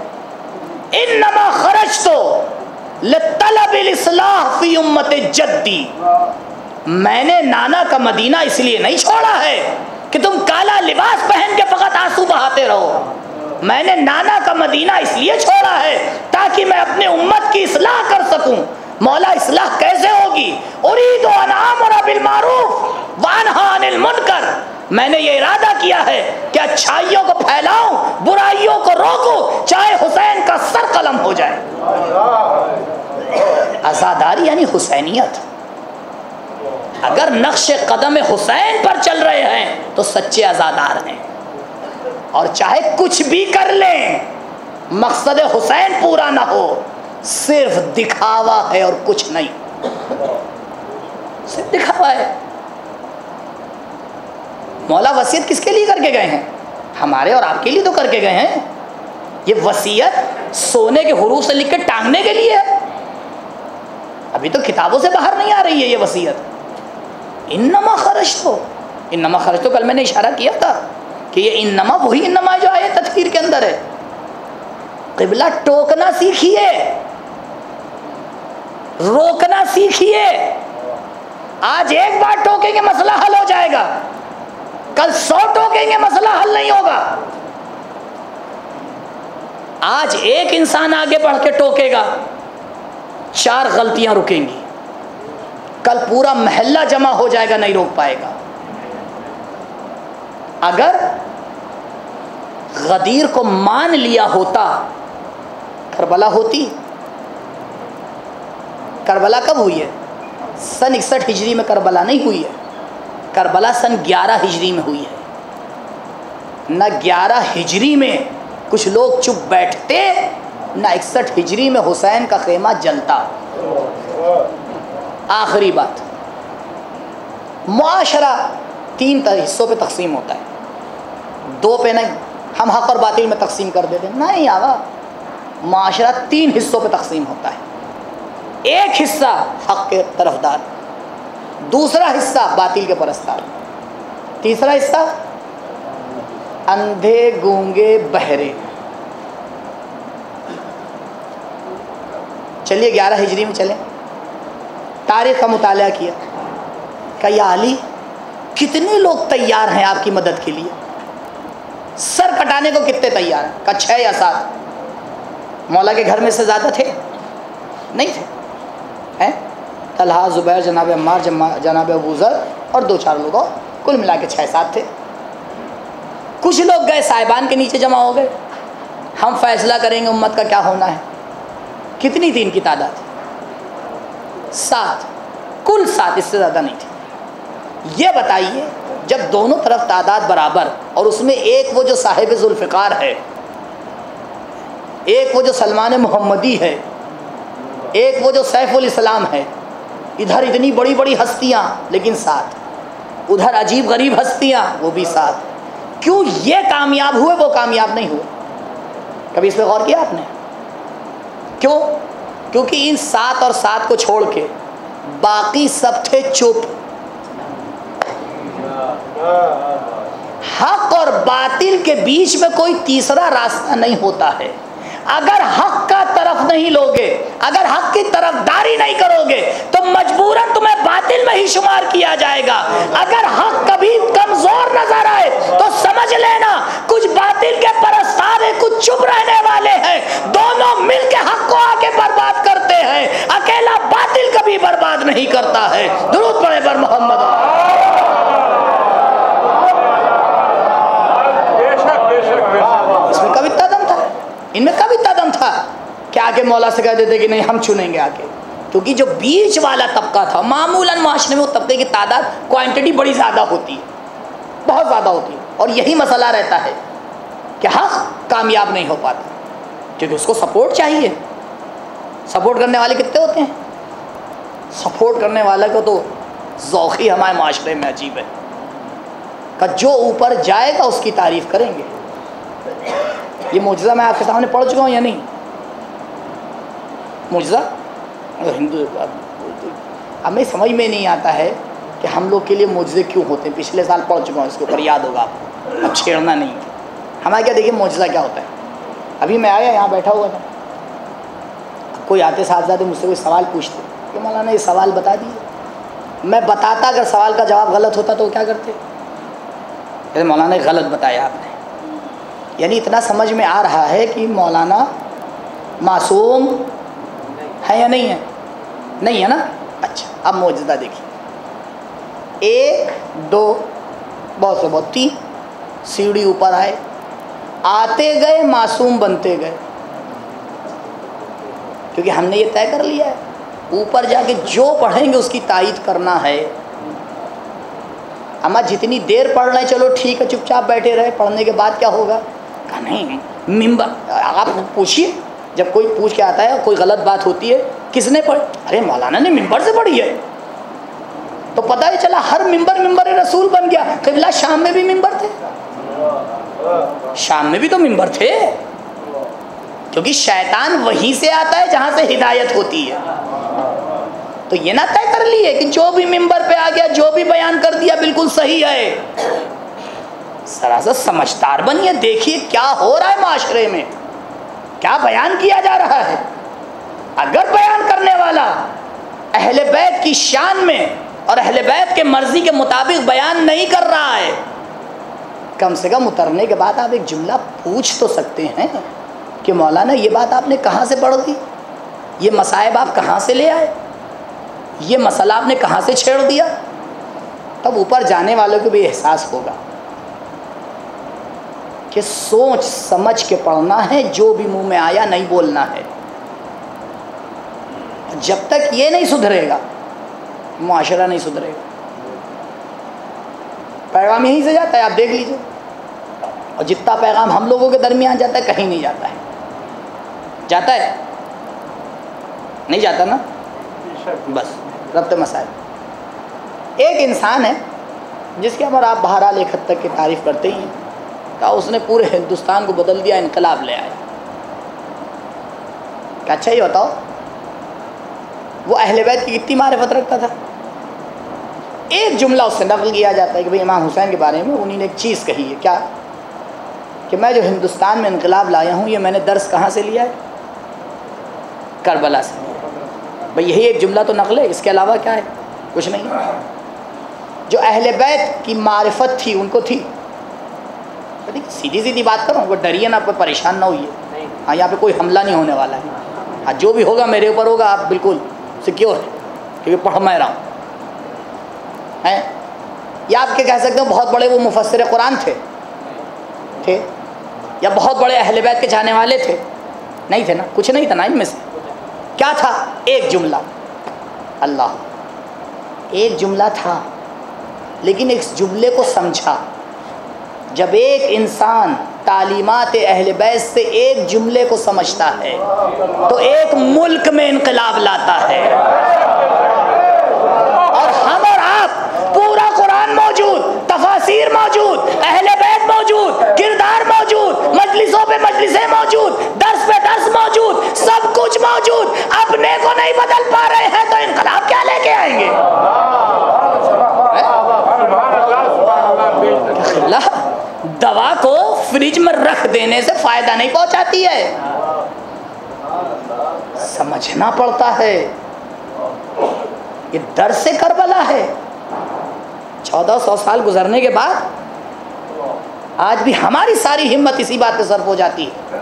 انما خرجت لطلب الاصلاح فی امت جدی، میں نے نانا کا مدینہ اس لیے نہیں چھوڑا ہے کہ تم کالا لباس پہن کے فقط آنسو بہاتے رہو، میں نے نانا کا مدینہ اس لیے چھوڑا ہے تاکہ میں اپنے امت کی اصلاح کر سکوں۔ مولا اصلاح کیسے ہوگی؟ اريد ان امر بالمعروف وانہی عن المنکر، میں نے یہ ارادہ کیا ہے کہ اچھائیوں کو پھیلاؤں، برائیوں کو روکوں، چاہے حسین کا سر قلم ہو جائے۔ عزاداری یعنی حسینیت۔ اگر نقش قدم حسین پر چل رہے ہیں تو سچے عزادار ہیں، اور چاہے کچھ بھی کر لیں، مقصد حسین پورا نہ ہو، صرف دکھاوا ہے اور کچھ نہیں، صرف دکھاوا ہے۔ مولا وصیت کس کے لیے کر کے گئے ہیں؟ ہمارے اور آپ کے لیے تو کر کے گئے ہیں. یہ وصیت سونے کے حروف سے لکھ کے ٹانگنے کے لیے ہے. ابھی تو کتابوں سے باہر نہیں آ رہی ہے یہ وصیت. انما خرجتو، انما خرجتو کل میں نے اشارہ کیا تھا کہ یہ انما وہی انما جو آئے تطہیر کے اندر ہے. قبلہ ٹوکنا سیکھیے، روکنا سیکھیے. آج ایک بار ٹوکیں گے مسئلہ حل ہو جائے گا، کل 100 ٹوکیں گے مسئلہ حل نہیں ہوگا. آج ایک انسان آگے بڑھ کے ٹوکے گا، 4 غلطیاں رکیں گی، کل پورا محلہ جمع ہو جائے گا، نہیں روک پائے گا. اگر غدیر کو مان لیا ہوتا کربلا ہوتی. کربلا کب ہوئی ہے؟ سن 61 ہجری میں کربلا نہیں ہوئی ہے، کربلا سن 11 ہجری میں ہوئی ہے. نہ 11 ہجری میں کچھ لوگ چپ بیٹھتے، نہ 61 ہجری میں حسین کا خیمہ جلتا. آخری بات، معاشرہ 3 حصوں پہ تقسیم ہوتا ہے، 2 پہ نہیں. ہم حق اور باطل میں تقسیم کر دیتے نہیں. آگا معاشرہ 3 حصوں پہ تقسیم ہوتا ہے. ایک حصہ حق کے طرفدار، دوسرا حصہ باطل کے پرستار، تیسرا حصہ اندھے گونگے بہرے. چلیے 11 ہجری میں چلیں، تاریخ کا مطالعہ کیا کہ یا علی کتنے لوگ تیار ہیں آپ کی مدد کے لیے؟ سر کٹانے کو کتنے تیار ہیں؟ کہ 6 یا 7. مولا کے گھر میں سے زیادہ تھے؟ نہیں تھے. طلحہ، زبیر، جناب عمار، جناب ابو ذر اور 2-4 لوگ اور، کل ملا کے 6-7 تھے. کچھ لوگ گئے صاحبان کے نیچے جمع ہو گئے، ہم فیصلہ کریں گے امت کا کیا ہونا ہے. کتنی تھی ان کی تعداد؟ 7، کل 7، اس سے زیادہ نہیں تھی. یہ بتائیے جب دونوں طرف تعداد برابر، اور اس میں ایک وہ جو صاحب ذوالفقار ہے، ایک وہ جو سلمان محمدی ہے، ایک وہ جو سیف الاسلام ہے، ادھر اتنی بڑی بڑی ہستیاں لیکن 7، ادھر عجیب غریب ہستیاں وہ بھی 7. کیوں یہ کامیاب ہوئے وہ کامیاب نہیں ہوئے؟ کبھی اس پہ غور کیا آپ نے؟ کیوں؟ کیونکہ ان 7 اور 7 کو چھوڑ کے باقی سب تھے چپ. حق اور باطل کے بیچ میں کوئی تیسرا راستہ نہیں ہوتا ہے. اگر حق کا طرف نہیں لوگے، اگر حق کی طرف داری نہیں کرو گے تو مجبوراً تمہیں باطل میں ہی شمار کیا جائے گا. اگر حق کبھی کمزور نظر آئے تو سمجھ لینا کچھ باطل کے پرستار ہیں، کچھ چپ رہنے والے ہیں، دونوں مل کے حق کو آگے برباد کرتے ہیں. اکیلا باطل کبھی برباد نہیں کرتا ہے. درود پڑھے پر محمد. اس میں کب اتنا دم تھا؟ ان میں کب اتنا دم تھا کہ آگے مولا سے کہہ دیتے کہ نہیں ہم چنیں گے آگے؟ کیونکہ جو بیچ والا طبقہ تھا، معمولاً معاشرے میں وہ طبقے کی تعداد کوانٹٹی بڑی زیادہ ہوتی ہے، بہت زیادہ ہوتی ہے، اور یہی مسئلہ رہتا ہے کہ حق کامیاب نہیں ہو پاتا کیونکہ اس کو سپورٹ چاہیے. سپورٹ کرنے والے کتنے ہوتے ہیں؟ سپورٹ کرنے والے کو تو ذوق ہی ہمارے معاشرے میں عجیب ہے کہ جو اوپر جائے گا اس کی تعریف کریں گے. یہ معجزہ میں آپ کے سامنے پڑھ چکا ہوں یا نہیں؟ معجزہ ہندو ہمیں سمجھ میں نہیں آتا ہے کہ ہم لوگ کے لیے معجزے کیوں ہوتے ہیں. پچھلے سال پڑھ چکا ہوں، اس کے اوپر یاد ہوگا آپ کو، اب چھیڑنا نہیں. ہمارے کیا دیکھیے معجزہ کیا ہوتا ہے. ابھی میں آیا یہاں بیٹھا ہوا تھا، کوئی آتے صاحبزادے مجھ سے کوئی سوال پوچھتے کہ مولانا یہ سوال بتا دیجیے. میں بتاتا، اگر سوال کا جواب غلط ہوتا تو وہ کیا کرتے؟ مولانا غلط بتایا آپ نے. یعنی اتنا سمجھ میں آ رہا ہے کہ مولانا معصوم ہے یا نہیں ہے؟ نہیں ہے نا. اچھا اب معجزہ دیکھیے. 1 2 بہت سے بہت 3 سیڑھی اوپر آئے، آتے گئے معصوم بنتے گئے، کیونکہ ہم نے یہ طے کر لیا ہے اوپر جا کے جو پڑھیں گے اس کی تائید کرنا ہے. اما جتنی دیر پڑھ رہے ہیں چلو ٹھیک ہے، چپ چاپ بیٹھے رہے، پڑھنے کے بعد کیا ہوگا؟ کہا نہیں ممبر. آپ پوچھیے، جب کوئی پوچھ کے آتا ہے کوئی غلط بات ہوتی ہے، کس نے پڑھی؟ ارے مولانا نے ممبر سے پڑھی ہے. تو پتہ ہی چلا ہر ممبر رسول بن گیا. قبلہ شام میں بھی ممبر تھے, شام میں بھی تو ممبر تھے, کیونکہ شیطان وہیں سے آتا ہے جہاں سے ہدایت ہوتی ہے. تو یہ نہ طے کر لیے کہ جو بھی ممبر پہ آ گیا, جو بھی بیان کر دیا بالکل صحیح ہے. سراسر سمجھدار بنیے, دیکھیے کیا ہو رہا ہے معاشرے میں, کیا بیان کیا جا رہا ہے. اگر بیان کرنے والا اہل بیت کی شان میں اور اہل بیت کے مرضی کے مطابق بیان نہیں کر رہا ہے, کم سے کم اترنے کے بعد آپ ایک جملہ پوچھ تو سکتے ہیں کہ مولانا یہ بات آپ نے کہاں سے پڑھ دی, یہ مصائب آپ کہاں سے لے آئے, یہ مسئلہ آپ نے کہاں سے چھیڑ دیا. تب اوپر جانے والوں کو بھی احساس ہوگا کہ سوچ سمجھ کے پڑھنا ہے, جو بھی منہ میں آیا نہیں بولنا ہے. جب تک یہ نہیں سدھرے گا معاشرہ نہیں سدھرے گا. پیغام یہیں سے جاتا ہے, آپ دیکھ لیجئے, اور جتنا پیغام ہم لوگوں کے درمیان جاتا ہے کہیں نہیں جاتا ہے. جاتا ہے نہیں جاتا نا, بس ربط مسائل. ایک انسان ہے جس کے ہمارا آپ بہرحال ایک حد تک کی تعریف کرتے ہی ہیں, کہا اس نے پورے ہندوستان کو بدل دیا, انقلاب لے آیا. کہ اچھا یہ بتاؤ وہ اہل بیت کی کتنی معرفت رکھتا تھا. ایک جملہ اس سے نقل کیا جاتا ہے کہ بھئی امام حسین کے بارے میں انہی نے ایک چیز کہی ہے, کیا کہ میں جو ہندوستان میں انقلاب لایا ہوں یہ میں نے درس کہاں سے لیا ہے, کربلا سے. بھئی یہی ایک جملہ تو نقل ہے, اس کے علاوہ کیا ہے, کچھ نہیں. جو اہل بیت کی معرفت تھی ان کو تھی. سیدھی سیدھی بات کروں, وہ ڈریے نہ, آپ پریشان نہ ہوئیے. ہاں یہاں پہ کوئی حملہ نہیں ہونے والا ہے. ہاں جو بھی ہوگا میرے اوپر ہوگا, آپ بالکل سیکیور ہے کیونکہ پڑھ میں رہا ہوں. ہیں یا آپ کے کہہ سکتے ہیں بہت بڑے وہ مفسر قرآن تھے, یا بہت بڑے اہل بیت کے جانے والے تھے, نہیں تھے نا, کچھ نہیں تھا نا ان میں سے. کیا تھا, ایک جملہ, اللہ. ایک جملہ تھا, لیکن اس جملے کو سمجھا. جب ایک انسان تعلیمات اہل بیت سے ایک جملے کو سمجھتا ہے تو ایک ملک میں انقلاب لاتا ہے. اور ہم اور آپ پورا قرآن موجود, تفاسیر موجود, اہل بیت موجود, کردار موجود, مجلسوں پہ مجلسیں موجود, درس پہ درس موجود, سب کچھ موجود. اپنے کو نہیں بدل پا رہے ہیں تو انقلاب کیا لے کے آئیں گے. دوا کو فریج میں رکھ دینے سے فائدہ نہیں پہنچاتی ہے, سمجھنا پڑتا ہے. یہ درس کربلا ہے. 1400 سال گزرنے کے بعد آج بھی ہماری ساری ہمت اسی بات پہ صرف ہو جاتی ہے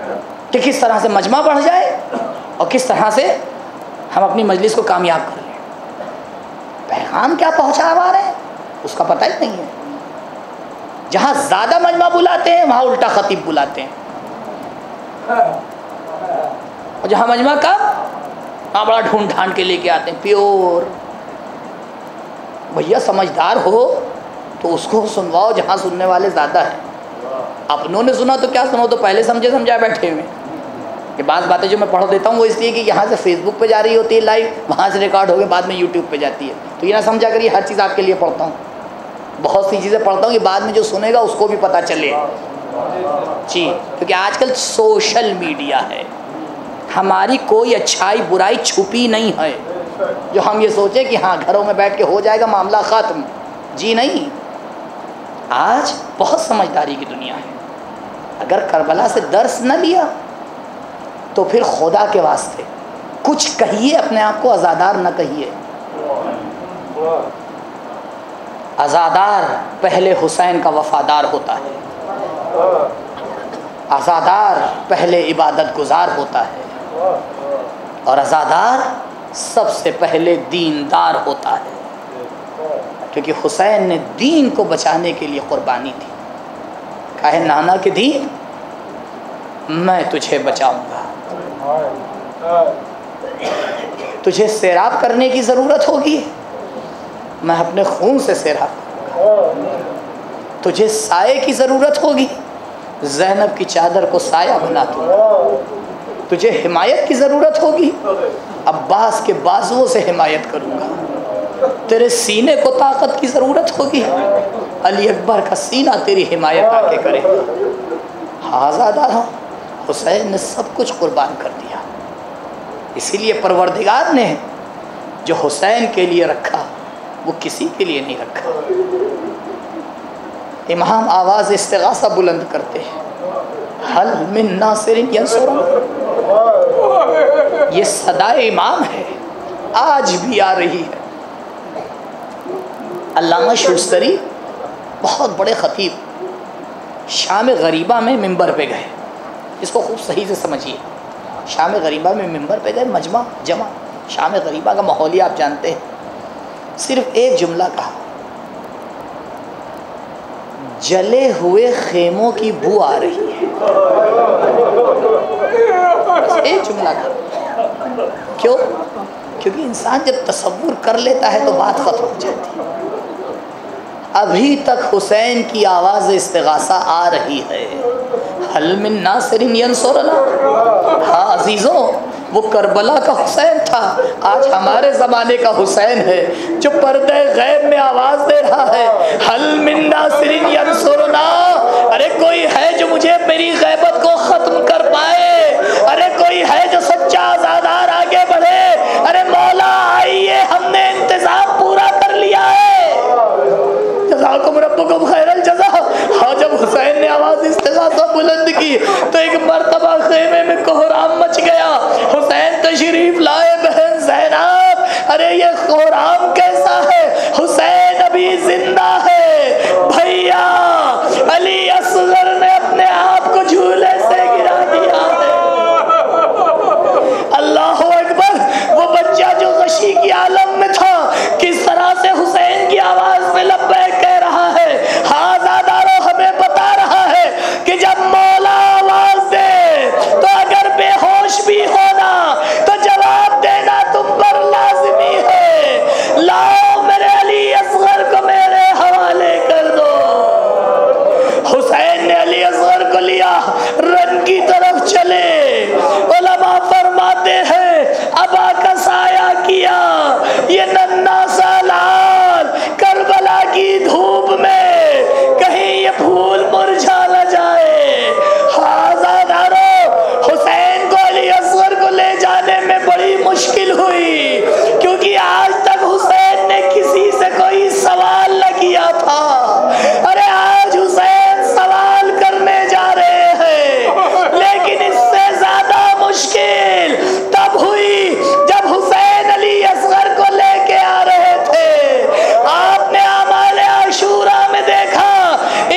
کہ کس طرح سے مجمع بڑھ جائے اور کس طرح سے ہم اپنی مجلس کو کامیاب کر لیں. پیغام کیا پہنچا رہے ہیں اس کا پتہ ہی نہیں ہے. جہاں زیادہ مجمع بلاتے ہیں وہاں الٹا خطیب بلاتے ہیں, اور جہاں مجمع کم وہاں بڑا ڈھونڈ ڈھانڈ کے لے کے آتے ہیں پیور. بھیا سمجھدار ہو تو اس کو سنواؤ جہاں سننے والے زیادہ ہیں. اپنوں نے سنا تو کیا سنو, تو پہلے سمجھے سمجھائے بیٹھے ہوئے. کہ بعض باتیں جو میں پڑھ دیتا ہوں وہ اس لیے کہ یہاں سے فیس بک پہ جا رہی ہوتی ہے لائیو, وہاں سے ریکارڈ ہو کے بعد میں یوٹیوب پہ جاتی ہے. تو یہ نہ سمجھا کریے ہر چیز آپ کے لیے پڑھتا ہوں, بہت سی چیزیں پڑھتا ہوں کہ بعد میں جو سنے گا اس کو بھی پتہ چلے. جی, کیونکہ آج کل سوشل میڈیا ہے, ہماری کوئی اچھائی برائی چھپی نہیں ہے جو ہم یہ سوچیں کہ ہاں گھروں میں بیٹھ کے ہو جائے گا معاملہ ختم. جی نہیں, آج بہت سمجھداری کی دنیا ہے. اگر کربلا سے درس نہ لیا تو پھر خدا کے واسطے کچھ کہیے, اپنے آپ کو عزادار نہ کہیے. عزادار پہلے حسین کا وفادار ہوتا ہے, عزادار پہلے عبادت گزار ہوتا ہے, اور عزادار سب سے پہلے دیندار ہوتا ہے. کیونکہ حسین نے دین کو بچانے کے لیے قربانی دی. کہا ہے نانا کے دین میں تجھے بچاؤں گا. تجھے سیراب کرنے کی ضرورت ہوگی, میں اپنے خون سے سیراب کروں گا. تجھے سائے کی ضرورت ہوگی, زینب کی چادر کو سایہ بنا دوں گا. تجھے حمایت کی ضرورت ہوگی, عباس کے بازوؤں سے حمایت کروں گا. تیرے سینے کو طاقت کی ضرورت ہوگی، علی اکبر کا سینہ تیری حمایت آ کے کرے گا۔ آزادہ حسین نے سب کچھ قربان کر دیا، اسی لیے پروردگار نے جو حسین کے لیے رکھا وہ کسی کے لیے نہیں رکھا۔ امام آواز استغاثہ بلند کرتے ہیں، حل من ناصر ینصرنا، یہ صدائے امام ہے، آج بھی آ رہی ہے۔ علامہ شوستری بہت بڑے خطیب شام غریبہ میں منبر پہ گئے، اس کو خوب صحیح سے سمجھیے، شام غریبہ میں منبر پہ گئے، مجمع جمع، شام غریبہ کا ماحول آپ جانتے ہیں، صرف ایک جملہ کہا، جلے ہوئے خیموں کی بو آ رہی ہے، ایک جملہ کہا۔ کیوں؟ کیونکہ انسان جب تصور کر لیتا ہے تو بات ختم ہو جاتی ہے۔ ابھی تک حسین کی آواز استغاثہ آ رہی ہے، حل من ناصر ینصرنا۔ ہاں عزیزوں، وہ کربلا کا حسین تھا، آج ہمارے زمانے کا حسین ہے جو پردہ غیب میں آواز دے رہا ہے، حل من ناصر ینصرنا۔ ارے کوئی ہے جو مجھے میری غیبت کو ختم کر پائے، ارے کوئی ہے جو سچا آزادار آگے بڑھے، ارے مولا آئیے، ہم نے انتظام پورا کر لیا ہے۔ جزاکم ربکم خیر الجزا۔ ہاں جب حسین نے آواز استغاثہ بلند کی تو ایک مرتبہ خیمے میں کوہرام مچ گیا، حسین تشریف لائے، بہن زینب، ارے یہ کوہرام کیسا ہے؟ حسین ابھی زندہ ہے، بھیا علی اصغر نے اپنے آپ کو جھولے سے گرا دیا ہے۔ اللہ اکبر، وہ بچہ جو غشی کی عالم میں تھا کس طرح سے حسین کی آواز میں لبیک کہہ رہا ہے۔ ہاں زادارو ہمیں بتا رہا ہے کہ جب مولا آواز دے تو اگر بے ہوش بھی ہونا تو جواب دینا تم پر لازمی ہے۔ لاؤ میرے علی اصغر کو میرے حوالے کر دو۔ حسین نے علی اصغر کو لیا، رن کی طرف چلے، علماء فرماتے ہیں ابا کا سایہ کیا، یہ ننھا سا لال کربلا کی دھوپ میں کہیں یہ پھول مرجھا نہ جائے۔ حاضرارو، حسین کو علی اصغر کو لے جانے میں بڑی مشکل ہوئی، کیونکہ آج تک حسین نے کسی سے کوئی سوال نہ کیا تھا، ارے آج حسین سوال کرنے جا رہے ہیں، لیکن اس سے زیادہ مشکل تب ہوئی جب حسین علی اصغر کو لے کے آ رہے تھے۔ آپ نے اعمال عاشورہ میں دیکھا،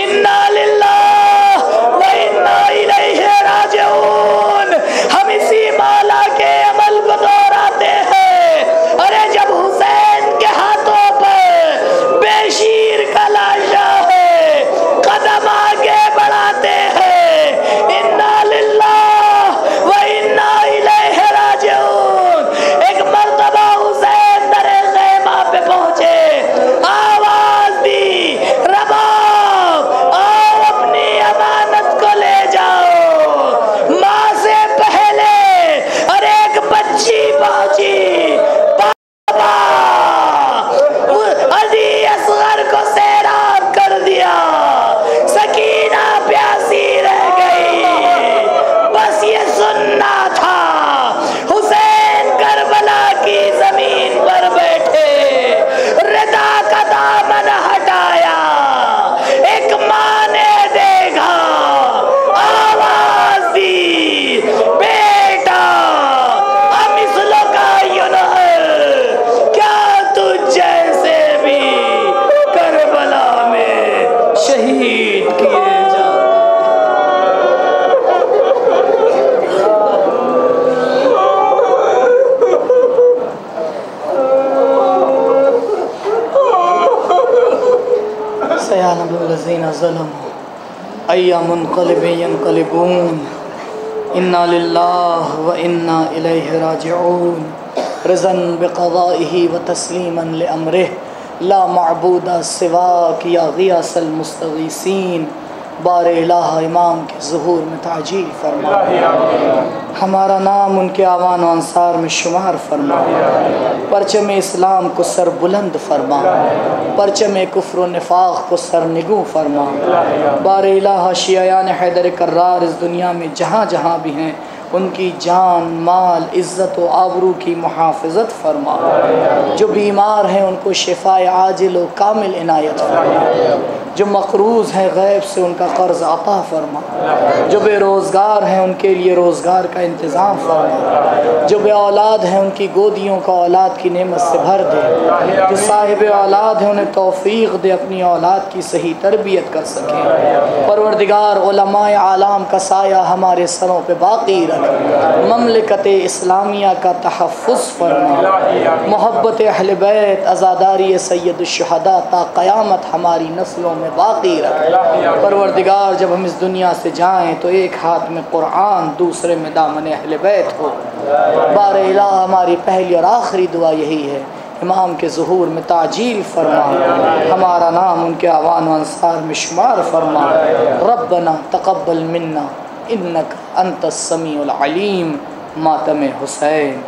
انا للہ و انا الیہ راجعون، ہم اسی مولا کے عمل کو دہراتے ہیں۔ ارے جب حسین کے ہاتھوں پر بے شیر کا لاشا ہے، قدم آگے بڑھاتے ہیں، انا للہ و انا الیہ راجعون۔ ایک مرتبہ حسین در خیمہ پہ پہنچے، آواز دی، رباب آؤ اپنی امانت کو لے جاؤ۔ ماں سے پہلے اور ایک بچی پہنچی، بابا علی اصغر کو سیراب کر دیا، سکینہ پیاسی رہ گئی، بس یہ سننا تھا۔ حسین کربلا کی زمین پر بیٹھے، ردا کا دامن ہٹایا، ایک ماں نے دیکھا، آواز دی، بیٹا امثلو کا ینہر، کیا تجھ جیسے بھی کربلا میں شہید کیے جاتے۔ سيعلم الذين ظلموا أي منقلب ينقلبون إنا لله وإنا إليه راجعون رضا بقضائه وتسليما لأمره لا معبود سواك يا غياث المستغيثين بار الہ امام کے ظہور میں تعجیل فرما، ہمارا نام ان کے آوان و انصار میں شمار فرما، پرچم اسلام کو سر بلند فرما، پرچم کفر و نفاق کو سر نگوں فرما۔ بار الہ شیعان حیدر کرار اس دنیا میں جہاں جہاں بھی ہیں ان کی جان مال عزت و آبرو کی محافظت فرما، جو بیمار ہیں ان کو شفاء عاجل و کامل عنایت فرما، جو مقروض ہیں غیب سے ان کا قرض عطا فرما، جو بے روزگار ہیں ان کے لیے روزگار کا انتظام فرما، جو بے اولاد ہیں ان کی گودیوں کا اولاد کی نعمت سے بھر دے، جو صاحب اولاد ہیں انہیں توفیق دے اپنی اولاد کی صحیح تربیت کر سکیں۔ پروردگار علماء عالم کا سایہ ہمارے سروں پہ باقی رکھ، مملکت اسلامیہ کا تحفظ فرما، محبت اہل بیت عزاداری سید الشہداء تا قیامت ہماری نسلوں میں باقی رکھ۔ پروردگار جب ہم اس دنیا سے جائیں تو ایک ہاتھ میں قرآن دوسرے میں دامن اہل بیت ہو۔ بار الہ ہماری پہلی اور آخری دعا یہی ہے، امام کے ظہور میں تعجیل فرما، ہمارا نام ان کے آوان و انصار میں شمار فرما۔ ربنا تقبل منا انک انت السمیع العلیم۔ ماتم حسین۔